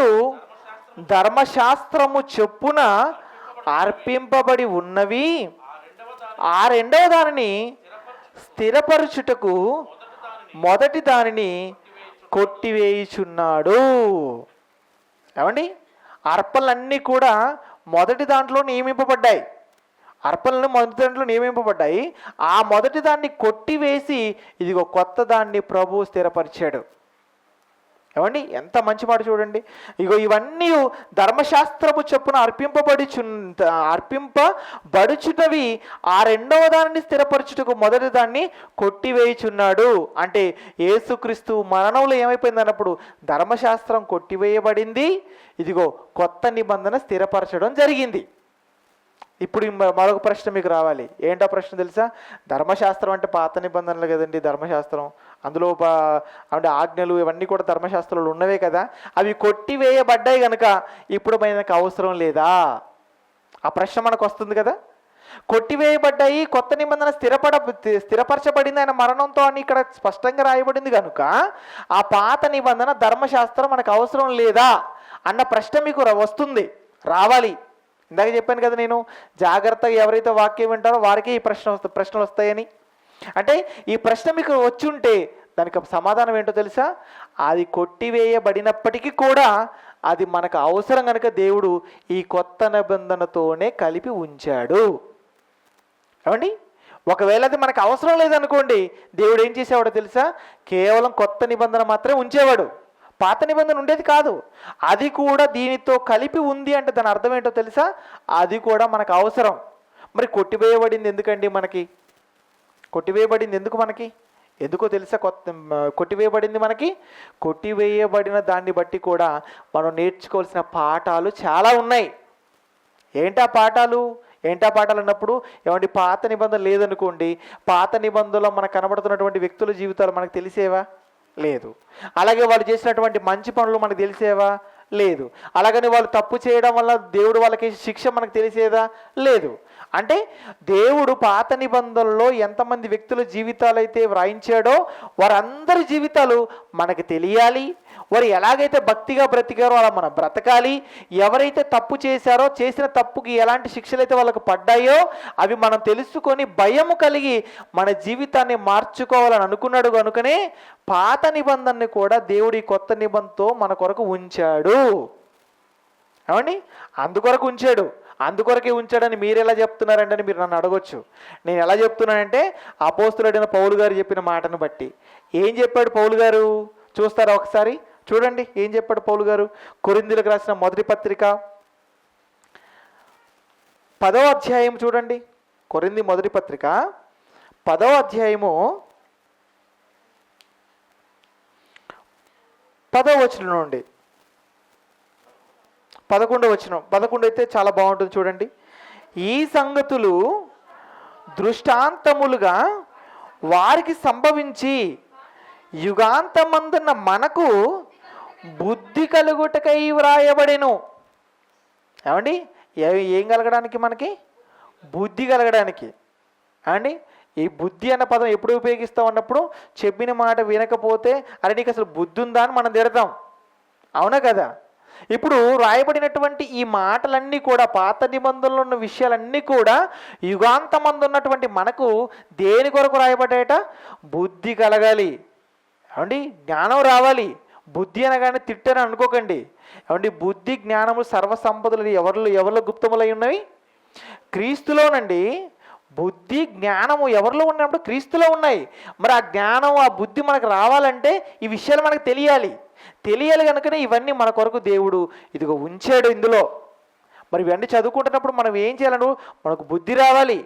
ధర్మశాస్త్రము చొప్పున అర్పింపబడి ఉన్నవి. ఆ రెండవ దానిని స్థిరపరచుటకు మొదటి దానిని కొట్టివేయుచున్నాడు. ఏమండి అర్పణలన్నీ కూడా మొదటి దాంట్లో నియమింపబడ్డాయి. అర్పణలు మొదటి దాంట్లో నియమింపబడ్డాయి. ఆ మొదటి దాన్ని కొట్టివేసి ఇదిగో కొత్త దాన్ని ప్రభు స్థిరపరిచాడు. ఏమండి ఎంత మంచి మాట చూడండి. ఇగో ఇవన్నీ ధర్మశాస్త్రము చొప్పున అర్పింపబడుచున్నవి ఆ రెండవ దానిని స్థిరపరచుటకు మొదటి దాన్ని కొట్టివేయుచున్నాడు. అంటే యేసుక్రీస్తు మరణంలో ఏమైపోయింది అన్నప్పుడు ధర్మశాస్త్రం కొట్టివేయబడింది, ఇదిగో కొత్త నిబంధన స్థిరపరచడం జరిగింది. ఇప్పుడు మరొక ప్రశ్న మీకు రావాలి. ఏంటో ప్రశ్న తెలుసా? ధర్మశాస్త్రం అంటే పాత నిబంధనలు కదండి ధర్మశాస్త్రం, అందులో అంటే ఆజ్ఞలు ఇవన్నీ కూడా ధర్మశాస్త్రాలు ఉన్నవే కదా, అవి కొట్టివేయబడ్డాయి కనుక ఇప్పుడు మనకు అవసరం లేదా? ఆ ప్రశ్న మనకు వస్తుంది కదా. కొట్టివేయబడ్డాయి, కొత్త నిబంధన స్థిరపరచబడింది ఆయన మరణంతో అని ఇక్కడ స్పష్టంగా రాయబడింది కనుక ఆ పాత నిబంధన ధర్మశాస్త్రం మనకు అవసరం లేదా అన్న ప్రశ్న మీకు వస్తుంది, రావాలి. ఇందాక చెప్పాను కదా నేను, జాగ్రత్తగా ఎవరైతే వాక్యం వింటారో వారికి ఈ ప్రశ్నలు వస్తాయని. అంటే ఈ ప్రశ్న మీకు వచ్చి ఉంటే దానికి సమాధానం ఏంటో తెలుసా? అది కొట్టివేయబడినప్పటికీ కూడా అది మనకు అవసరం కనుక దేవుడు ఈ కొత్త నిబంధనతోనే కలిపి ఉంచాడు. ఏమండి, ఒకవేళ అది మనకు అవసరం లేదనుకోండి, దేవుడు ఏం చేసేవాడో తెలుసా? కేవలం కొత్త నిబంధన మాత్రమే ఉంచేవాడు, పాత నిబంధన ఉండేది కాదు. అది కూడా దీనితో కలిపి ఉంది అంటే దాని అర్థం ఏంటో తెలుసా? అది కూడా మనకు అవసరం. మరి కొట్టివేయబడింది ఎందుకండి మనకి? కొట్టివేయబడింది ఎందుకు మనకి? ఎందుకో తెలుసా? కొట్టివేయబడింది మనకి, కొట్టివేయబడిన దాన్ని బట్టి కూడా మనం నేర్చుకోవాల్సిన పాఠాలు చాలా ఉన్నాయి. ఏంటా పాఠాలు అన్నప్పుడు ఏమంటే పాత నిబంధన లేదనుకోండి, పాత నిబంధనలో మనకు కనబడుతున్నటువంటి వ్యక్తుల జీవితాలు మనకు తెలిసేవా? లేదు. అలాగే వాళ్ళు చేసినటువంటి మంచి పనులు మనకు తెలిసేవా? లేదు. అలాగని వాళ్ళు తప్పు చేయడం వల్ల దేవుడు వాళ్ళకి శిక్ష మనకు తెలిసేదా? లేదు. అంటే దేవుడు పాత నిబంధనలో ఎంతమంది వ్యక్తుల జీవితాలు అయితే వ్రాయించాడో వారందరి జీవితాలు మనకు తెలియాలి. వారు ఎలాగైతే భక్తిగా బ్రతికారో అలా మనం బ్రతకాలి. ఎవరైతే తప్పు చేశారో చేసిన తప్పుకి ఎలాంటి శిక్షలు అయితే వాళ్ళకు పడ్డాయో అవి మనం తెలుసుకొని భయము కలిగి మన జీవితాన్ని మార్చుకోవాలని అనుకున్నాడు కనుకనే పాత నిబంధనని కూడా దేవుడి కొత్త నిబంధనతో మన కొరకు ఉంచాడు. ఏమండి, అందుకొరకు ఉంచాడు. అందుకొరకే ఉంచాడని మీరు ఎలా చెప్తున్నారంటే మీరు నన్ను అడగొచ్చు. నేను ఎలా చెప్తున్నానంటే అపోస్తులుడైన పౌలు గారు చెప్పిన మాటను బట్టి. ఏం చెప్పాడు పౌలు గారు చూస్తారా ఒకసారి? చూడండి ఏం చెప్పాడు పౌలు గారు. కొరింథీయులకు రాసిన మొదటి పత్రిక 10వ అధ్యాయం చూడండి. కొరింథీ మొదటి పత్రిక 10వ అధ్యాయము 10వ వచనం నుండి 11వ వచనం. 11 అయితే చాలా బాగుంటుంది చూడండి. ఈ సంగతులు దృష్టాంతములుగా వారికి సంభవించి యుగాంతమందున్న మనకు బుద్ధి కలుగుటకై వ్రాయబడెను. ఏమండి, ఏం కలగడానికి? మనకి బుద్ధి కలగడానికి. అండి, ఈ బుద్ధి అన్న పదం ఎప్పుడు ఉపయోగిస్తాం అన్నప్పుడు చెప్పిన మాట వినకపోతే అరే నీకు అసలు బుద్ధి ఉందా అని మనం తిడతాం, అవునా కదా? ఇప్పుడు రాయబడినటువంటి ఈ మాటలన్నీ కూడా పాత నిబంధనలో ఉన్న విషయాలన్నీ కూడా యుగాంతమందు ఉన్నటువంటి మనకు దేని కొరకు రాయబడ్డాయట? బుద్ధి కలగాలి. ఏమండి, జ్ఞానం రావాలి. బుద్ధి అనగానే తిట్టని అనుకోకండి. ఏమండి, బుద్ధి జ్ఞానము సర్వసంపదలు ఎవరిలో గుప్తములై ఉన్నవి? క్రీస్తులోనండి. బుద్ధి జ్ఞానము ఎవరిలో ఉన్నప్పుడు క్రీస్తులో ఉన్నాయి. మరి ఆ జ్ఞానం ఆ బుద్ధి మనకు రావాలంటే ఈ విషయాలు మనకు తెలియాలి కనుకనే ఇవన్నీ మన కొరకు దేవుడు ఇదిగో ఉంచాడు ఇందులో. మరి ఇవన్నీ చదువుకుంటున్నప్పుడు మనం ఏం చేయాలను? మనకు బుద్ధి రావాలి.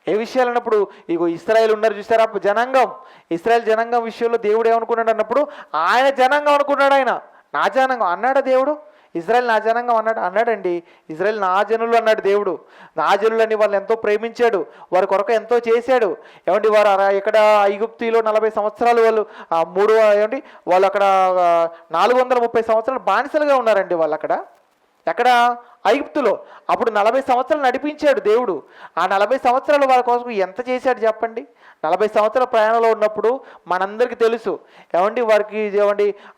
ఏ విషయాలు అన్నప్పుడు ఇగో ఇశ్రాయేల్ ఉన్నారు చూసారా జనాంగం, ఇశ్రాయేల్ జనాంగం విషయంలో దేవుడు ఏమనుకున్నాడు అన్నప్పుడు ఆయన జనాంగం అనుకున్నాడు. ఆయన నా జనాంగం అన్నాడా దేవుడు? ఇజ్రాయెల్ నా జనాంగం అన్నాడండి. ఇజ్రాయెల్ నా జనులు అన్నాడు దేవుడు. నా జనులని వాళ్ళు ఎంతో ప్రేమించాడు, వారి కొరకు ఎంతో చేశాడు. ఏమండి, వారు ఇక్కడ ఐగుప్తులో 40 సంవత్సరాలు వాళ్ళు అక్కడ 430 సంవత్సరాలు బానిసలుగా ఉన్నారండి వాళ్ళు ఎక్కడ ఐగుప్తులో. అప్పుడు 40 సంవత్సరాలు నడిపించాడు దేవుడు. ఆ 40 సంవత్సరాలు వాళ్ళ కోసం ఎంత చేశాడు చెప్పండి? 40 సంవత్సరాల ప్రయాణంలో ఉన్నప్పుడు మనందరికీ తెలుసు. వారికి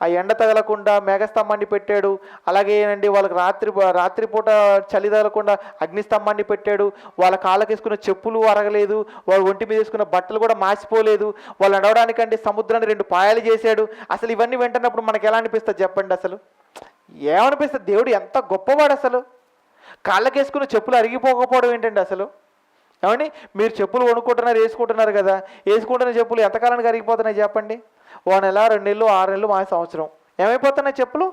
ఆ ఎండ తగలకుండా మేఘస్తంభాన్ని పెట్టాడు. అలాగే వాళ్ళకి రాత్రిపూట చలి తగలకుండా అగ్నిస్తంభాన్ని పెట్టాడు. వాళ్ళ కాళ్ళకి వేసుకున్న చెప్పులు అరగలేదు, వాళ్ళ ఒంటి మీద వేసుకున్న బట్టలు కూడా మాసిపోలేదు. వాళ్ళు నడవడానికంటే సముద్రాన్ని 2 పాయలు చేశాడు. అసలు ఇవన్నీ వింటున్నప్పుడు మనకు ఎలా అనిపిస్తుంది చెప్పండి? అసలు ఏమనిపిస్తుంది? దేవుడు ఎంత గొప్పవాడు అసలు. కాళ్ళకేసుకున్న చెప్పులు అరిగిపోకపోవడం ఏంటండి అసలు? మీరు చెప్పులు కొనుక్కుంటున్నారు, వేసుకుంటున్నారు కదా, వేసుకుంటున్న చెప్పులు ఎంతకాలానికి అరిగిపోతున్నాయి చెప్పండి? 1 నెల, 2 నెలలు, 6 నెలలు, మా సంవత్సరం ఏమైపోతున్నాయి? చెప్పులు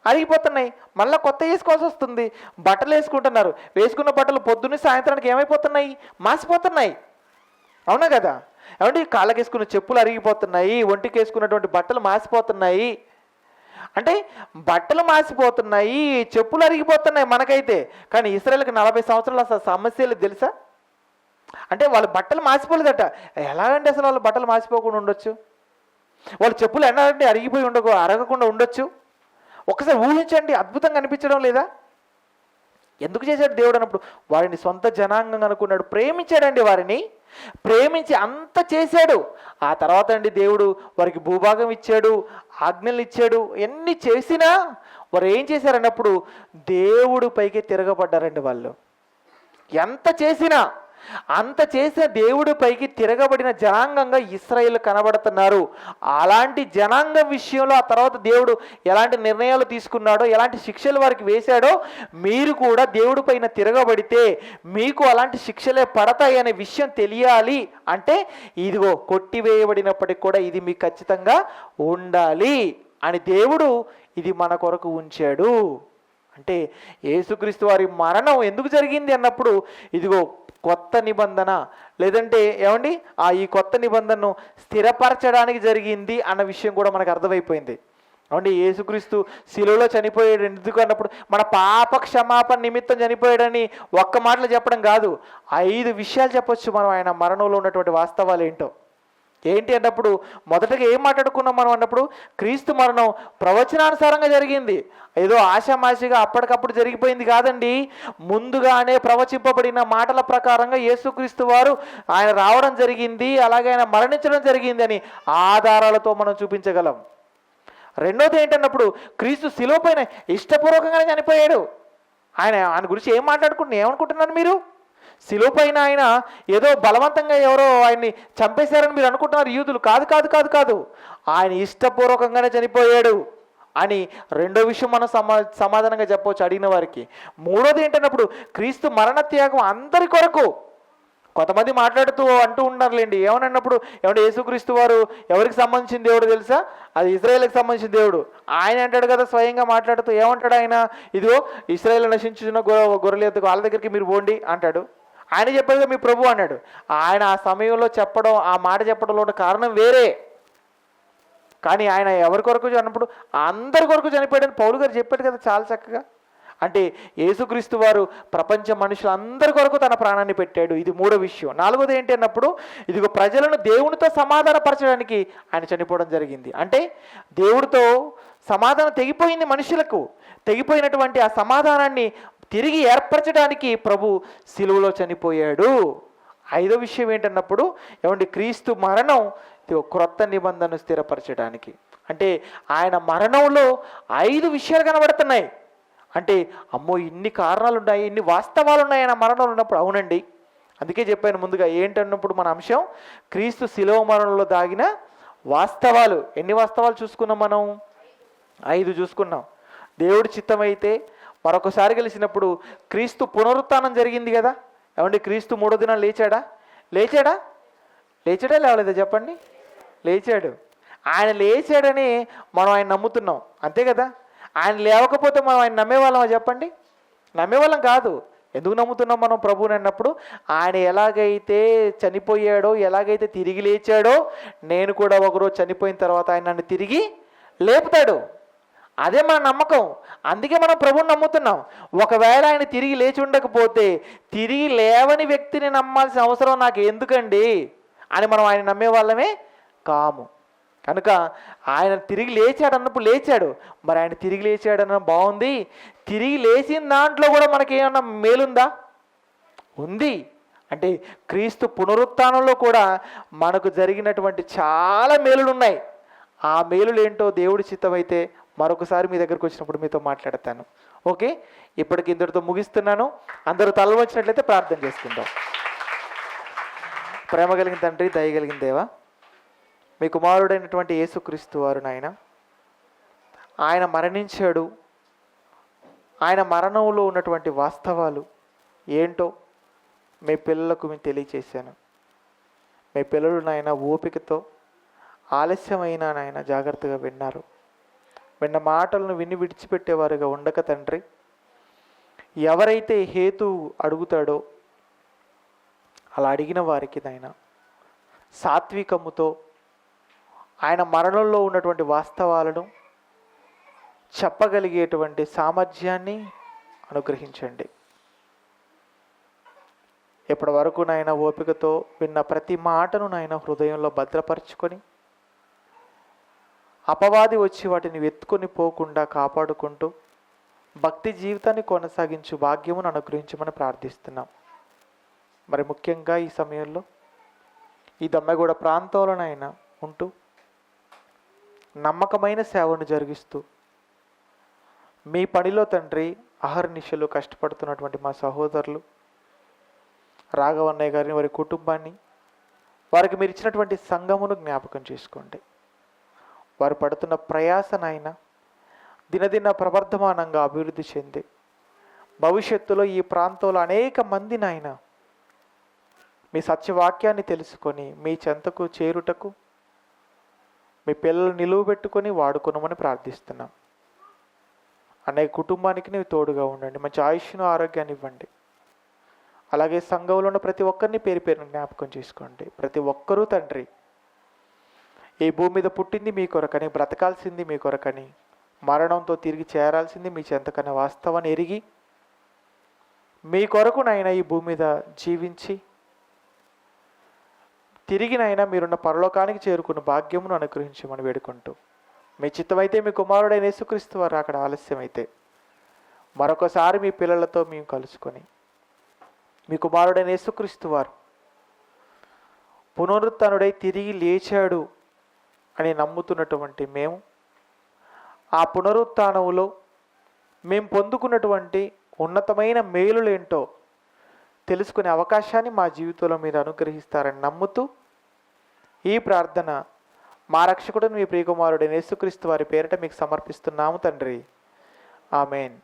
అరిగిపోతున్నాయి, మళ్ళీ కొత్త వేసుకోవాల్సి వస్తుంది. బట్టలు వేసుకుంటున్నారు, వేసుకున్న బట్టలు పొద్దున్న సాయంత్రానికి ఏమైపోతున్నాయి? మాసిపోతున్నాయి. అవునా కదా? ఏమంటే కాళ్ళకి వేసుకున్న చెప్పులు అరిగిపోతున్నాయి, ఒంటికి వేసుకున్నటువంటి బట్టలు మాసిపోతున్నాయి. అంటే బట్టలు మాసిపోతున్నాయి, చెప్పులు అరిగిపోతున్నాయి మనకైతే. కానీ ఇశ్రాయేలుకి 40 సంవత్సరాలు అసలు సమస్యలు తెలుసా? అంటే వాళ్ళ బట్టలు మాసిపోలేదట. ఎలాగంటే అసలు వాళ్ళ బట్టలు మాసిపోకుండా ఉండొచ్చు? వాళ్ళ చెప్పులు ఎన్నాలంటే అరిగిపోయి అరగకుండా ఉండొచ్చు? ఒకసారి ఊహించండి, అద్భుతంగా అనిపించడం లేదా? ఎందుకు చేశాడు దేవుడు అన్నప్పుడు? వారిని సొంత జనాంగం అనుకున్నాడు, ప్రేమించాడండి. వారిని ప్రేమించి అంత చేశాడు. ఆ తర్వాత అండి దేవుడు వారికి భూభాగం ఇచ్చాడు, ఆజ్ఞలు ఇచ్చాడు. ఎన్ని చేసినా వారు ఏం చేశారన్నప్పుడు దేవుడు పైకి తిరగబడ్డారండి. వాళ్ళు ఎంత చేసినా, అంత చేసిన దేవుడి పైకి తిరగబడిన జనాంగంగా ఇశ్రాయేలు కనబడుతున్నారు. అలాంటి జనాంగం విషయంలో ఆ తర్వాత దేవుడు ఎలాంటి నిర్ణయాలు తీసుకున్నాడో, ఎలాంటి శిక్షలు వారికి వేశాడో, మీరు కూడా దేవుడి పైన తిరగబడితే మీకు అలాంటి శిక్షలే పడతాయి అనే విషయం తెలియాలి. అంటే ఇదిగో కొట్టివేయబడినప్పటికి కూడా ఇది మీకు ఖచ్చితంగా ఉండాలి అని దేవుడు ఇది మన కొరకు ఉంచాడు. అంటే యేసుక్రీస్తు వారి మరణం ఎందుకు జరిగింది అన్నప్పుడు ఇదిగో కొత్త నిబంధన, లేదంటే ఏమండి ఈ కొత్త నిబంధనను స్థిరపరచడానికి జరిగింది అన్న విషయం కూడా మనకు అర్థమైపోయింది. ఏమండి యేసుక్రీస్తు శిలువలో చనిపోయాడు ఎందుకు అన్నప్పుడు మన పాప క్షమాపణ నిమిత్తం చనిపోయాడని ఒక్క మాటలు చెప్పడం కాదు, 5 విషయాలు చెప్పొచ్చు మనం ఆయన మరణంలో ఉన్నటువంటి వాస్తవాలు ఏంటో. ఏంటి అన్నప్పుడు మొదటగా ఏం మాట్లాడుకున్నాం మనం అన్నప్పుడు, క్రీస్తు మరణం ప్రవచనానుసారంగా జరిగింది. ఏదో ఆషామాషిగా అప్పటికప్పుడు జరిగిపోయింది కాదండి. ముందుగానే ప్రవచింపబడిన మాటల ప్రకారంగా యేసుక్రీస్తు వారు ఆయన రావడం జరిగింది, అలాగే ఆయన మరణించడం జరిగింది అని ఆధారాలతో మనం చూపించగలం. రెండోది ఏంటన్నప్పుడు క్రీస్తు శిలువ పైన ఇష్టపూర్వకంగానే చనిపోయాడు. ఆయన గురించి ఏమనుకుంటున్నారు మీరు? శిలువ పైన ఆయన ఏదో బలవంతంగా ఎవరో ఆయన్ని చంపేశారని మీరు అనుకుంటున్నారు యూదులు. కాదు కాదు కాదు కాదు ఆయన ఇష్టపూర్వకంగానే చనిపోయాడు అని రెండో విషయం మనం సమాధానంగా చెప్పవచ్చు అడిగిన వారికి. మూడోది ఏంటన్నప్పుడు క్రీస్తు మరణ త్యాగం అందరి కొరకు. కొంతమంది అంటూ ఉండారులేండి, ఏమన్నప్పుడు ఏమంటే యేసుక్రీస్తు వారు ఎవరికి సంబంధించిన దేవుడు తెలుసా? అది ఇశ్రాయేలుకి సంబంధించిన దేవుడు. ఆయన అంటాడు కదా స్వయంగా మాట్లాడుతూ, ఏమంటాడు ఆయన? ఇదిగో ఇశ్రాయేలు నశించున్న గొర్రెల యొద్దకు వాళ్ళ దగ్గరికి మీరు పోండి అంటాడు. ఆయన చెప్పాడు మీ ప్రభు అన్నాడు. ఆయన ఆ సమయంలో చెప్పడం, ఆ మాట చెప్పడంలో ఉన్న కారణం వేరే. కానీ ఆయన ఎవరి కొరకు అన్నప్పుడు అందరి కొరకు చనిపోయాడని పౌలు గారు చెప్పాడు కదా చాలా చక్కగా. అంటే యేసుక్రీస్తు వారు ప్రపంచ మనుషులందరి కొరకు తన ప్రాణాన్ని పెట్టాడు. ఇది మూడో విషయం. నాలుగోది ఏంటి అన్నప్పుడు ఇదిగో ప్రజలను దేవునితో సమాధానపరచడానికి ఆయన చనిపోవడం జరిగింది. అంటే దేవుడితో సమాధానం తెగిపోయింది మనుషులకు. తెగిపోయినటువంటి ఆ సమాధానాన్ని తిరిగి ఏర్పరచడానికి ప్రభు శిలువలో చనిపోయాడు. ఐదో విషయం ఏంటన్నప్పుడు ఏమంటే క్రీస్తు మరణం క్రొత్త నిబంధనను స్థిరపరచడానికి. అంటే ఆయన మరణంలో 5 విషయాలు కనబడుతున్నాయి. అంటే అమ్మో ఇన్ని కారణాలు ఉన్నాయి, ఇన్ని వాస్తవాలు ఉన్నాయి ఆయన మరణంలో ఉన్నప్పుడు. అవునండి, అందుకే చెప్పాను ముందుగా ఏంటన్నప్పుడు మన అంశం క్రీస్తు శిలువ మరణంలో దాగిన వాస్తవాలు. ఎన్ని వాస్తవాలు చూసుకున్నాం మనం? 5 చూసుకున్నాం. దేవుడి చిత్తమైతే మరొకసారి కలిసినప్పుడు క్రీస్తు పునరుత్థానం జరిగింది కదా. ఏమండి క్రీస్తు 3వ దినం లేచాడా? లేవలేదా చెప్పండి? లేచాడు. ఆయన లేచాడని మనం ఆయన నమ్ముతున్నాం, అంతే కదా. ఆయన లేవకపోతే మనం ఆయన నమ్మేవాళ్ళమా చెప్పండి? నమ్మేవాళ్ళం కాదు. ఎందుకు నమ్ముతున్నాం మనం ప్రభువుని అన్నప్పుడు ఆయన ఎలాగైతే చనిపోయాడో, ఎలాగైతే తిరిగి లేచాడో, నేను కూడా ఒకరోజు చనిపోయిన తర్వాత ఆయన నన్ను తిరిగి లేపుతాడు. అదే మన నమ్మకం. అందుకే మనం ప్రభువుని నమ్ముతున్నాం. ఒకవేళ ఆయన తిరిగి లేచి ఉండకపోతే తిరిగి లేవని వ్యక్తిని నమ్మాల్సిన అవసరం నాకు ఎందుకండి అని మనం ఆయన నమ్మే వాళ్ళమే కాము. కనుక ఆయన తిరిగి లేచాడు అన్నప్పుడు లేచాడు. మరి ఆయన తిరిగి లేచాడన్న బాగుంది. తిరిగి లేచిన దాంట్లో కూడా మనకి ఏమన్నా మేలుందా? ఉంది. అంటే క్రీస్తు పునరుత్థానంలో కూడా మనకు జరిగినటువంటి చాలా మేలులు ఉన్నాయి. ఆ మేలులు ఏంటో దేవుడి చిత్తమైతే మరొకసారి మీ దగ్గరకు వచ్చినప్పుడు మీతో మాట్లాడతాను. ఓకే, ఇప్పటికి ఇందరితో ముగిస్తున్నాను. అందరూ తల వచ్చినట్లయితే ప్రార్థన చేసుకుందాం. ప్రేమ కలిగిన తండ్రి, దయగలిగిన దేవా, మీ కుమారుడైనటువంటి యేసుక్రీస్తు వారు నాయన ఆయన మరణించాడు. ఆయన మరణంలో ఉన్నటువంటి వాస్తవాలు ఏంటో మీ పిల్లలకు మేము తెలియచేశాను. మీ పిల్లలు నాయన ఓపికతో ఆలస్యమైన నాయన జాగ్రత్తగా విన్నారు. విన్న మాటలను విని విడిచిపెట్టేవారుగా ఉండక తండ్రి, ఎవరైతే హేతు అడుగుతాడో అలా అడిగిన వారికి నాయన సాత్వికముతో ఆయన మరణంలో ఉన్నటువంటి వాస్తవాలను చెప్పగలిగేటువంటి సామర్థ్యాన్ని అనుగ్రహించండి. ఇప్పటి వరకు నాయన ఓపికతో విన్న ప్రతి మాటను నాయన హృదయంలో భద్రపరుచుకొని, అపవాది వచ్చి వాటిని వెతుకొని పోకుండా కాపాడుకుంటూ భక్తి జీవితాన్ని కొనసాగించు భాగ్యమును అనుగ్రహించమని ప్రార్థిస్తున్నాం. మరి ముఖ్యంగా ఈ సమయంలో ఈ దమ్మగూడ ప్రాంతంలోనైనా ఉంటూ నమ్మకమైన సేవను జరిగిస్తూ మీ పనిలో తండ్రి అహర్నిశలు కష్టపడుతున్నటువంటి మా సహోదరులు రాఘవన్నయ్య గారిని, వారి కుటుంబాన్ని, వారికి మీరు ఇచ్చినటువంటి సంఘమును జ్ఞాపకం చేసుకోండి. వారు పడుతున్న ప్రయాసనైన దినదిన ప్రవర్ధమానంగా అభివృద్ధి చెంది భవిష్యత్తులో ఈ ప్రాంతంలో అనేక మందినైన మీ సత్యవాక్యాన్ని తెలుసుకొని మీ చెంతకు చేరుటకు మీ పిల్లలు నిలువ పెట్టుకొని వాడుకొనమని ప్రార్థిస్తున్నాం. అనేక కుటుంబానికి నీవు తోడుగా ఉండండి, మంచి ఆయుష్ను ఆరోగ్యాన్ని ఇవ్వండి. అలాగే సంఘంలో ఉన్న ప్రతి ఒక్కరిని పేరు పేరును జ్ఞాపకం చేసుకోండి. ప్రతి ఒక్కరూ తండ్రి ఈ భూమి మీద పుట్టింది మీ కొరకని, బ్రతకాల్సింది మీ కొరకని, మరణంతో తిరిగి చేరాల్సింది మీ చెంతకనే వాస్తవాన్ని ఎరిగి మీ కొరకునైనా ఈ భూమి మీద జీవించి తిరిగినైనా మీరున్న పరలోకానికి చేరుకున్న భాగ్యమును అనుగ్రహించమని వేడుకుంటూ, మీ చిత్తమైతే మీ కుమారుడైన యేసుక్రీస్తు వారు అక్కడ ఆలస్యమైతే మరొకసారి మీ పిల్లలతో మేము కలుసుకొని, మీ కుమారుడైన యేసుక్రీస్తు వారు పునరుత్థానుడై తిరిగి లేచాడు అని నమ్ముతున్నటువంటి మేము ఆ పునరుత్థానములో మేము పొందుకున్నటువంటి ఉన్నతమైన మేలులేంటో తెలుసుకునే అవకాశాన్ని మా జీవితంలో మీరు అనుగ్రహిస్తారని నమ్ముతూ ఈ ప్రార్థన మా రక్షకుడు మీ ప్రియకుమారుడైన యేసుక్రీస్తు వారి పేరిట మీకు సమర్పిస్తున్నాము తండ్రి. ఆమెన్.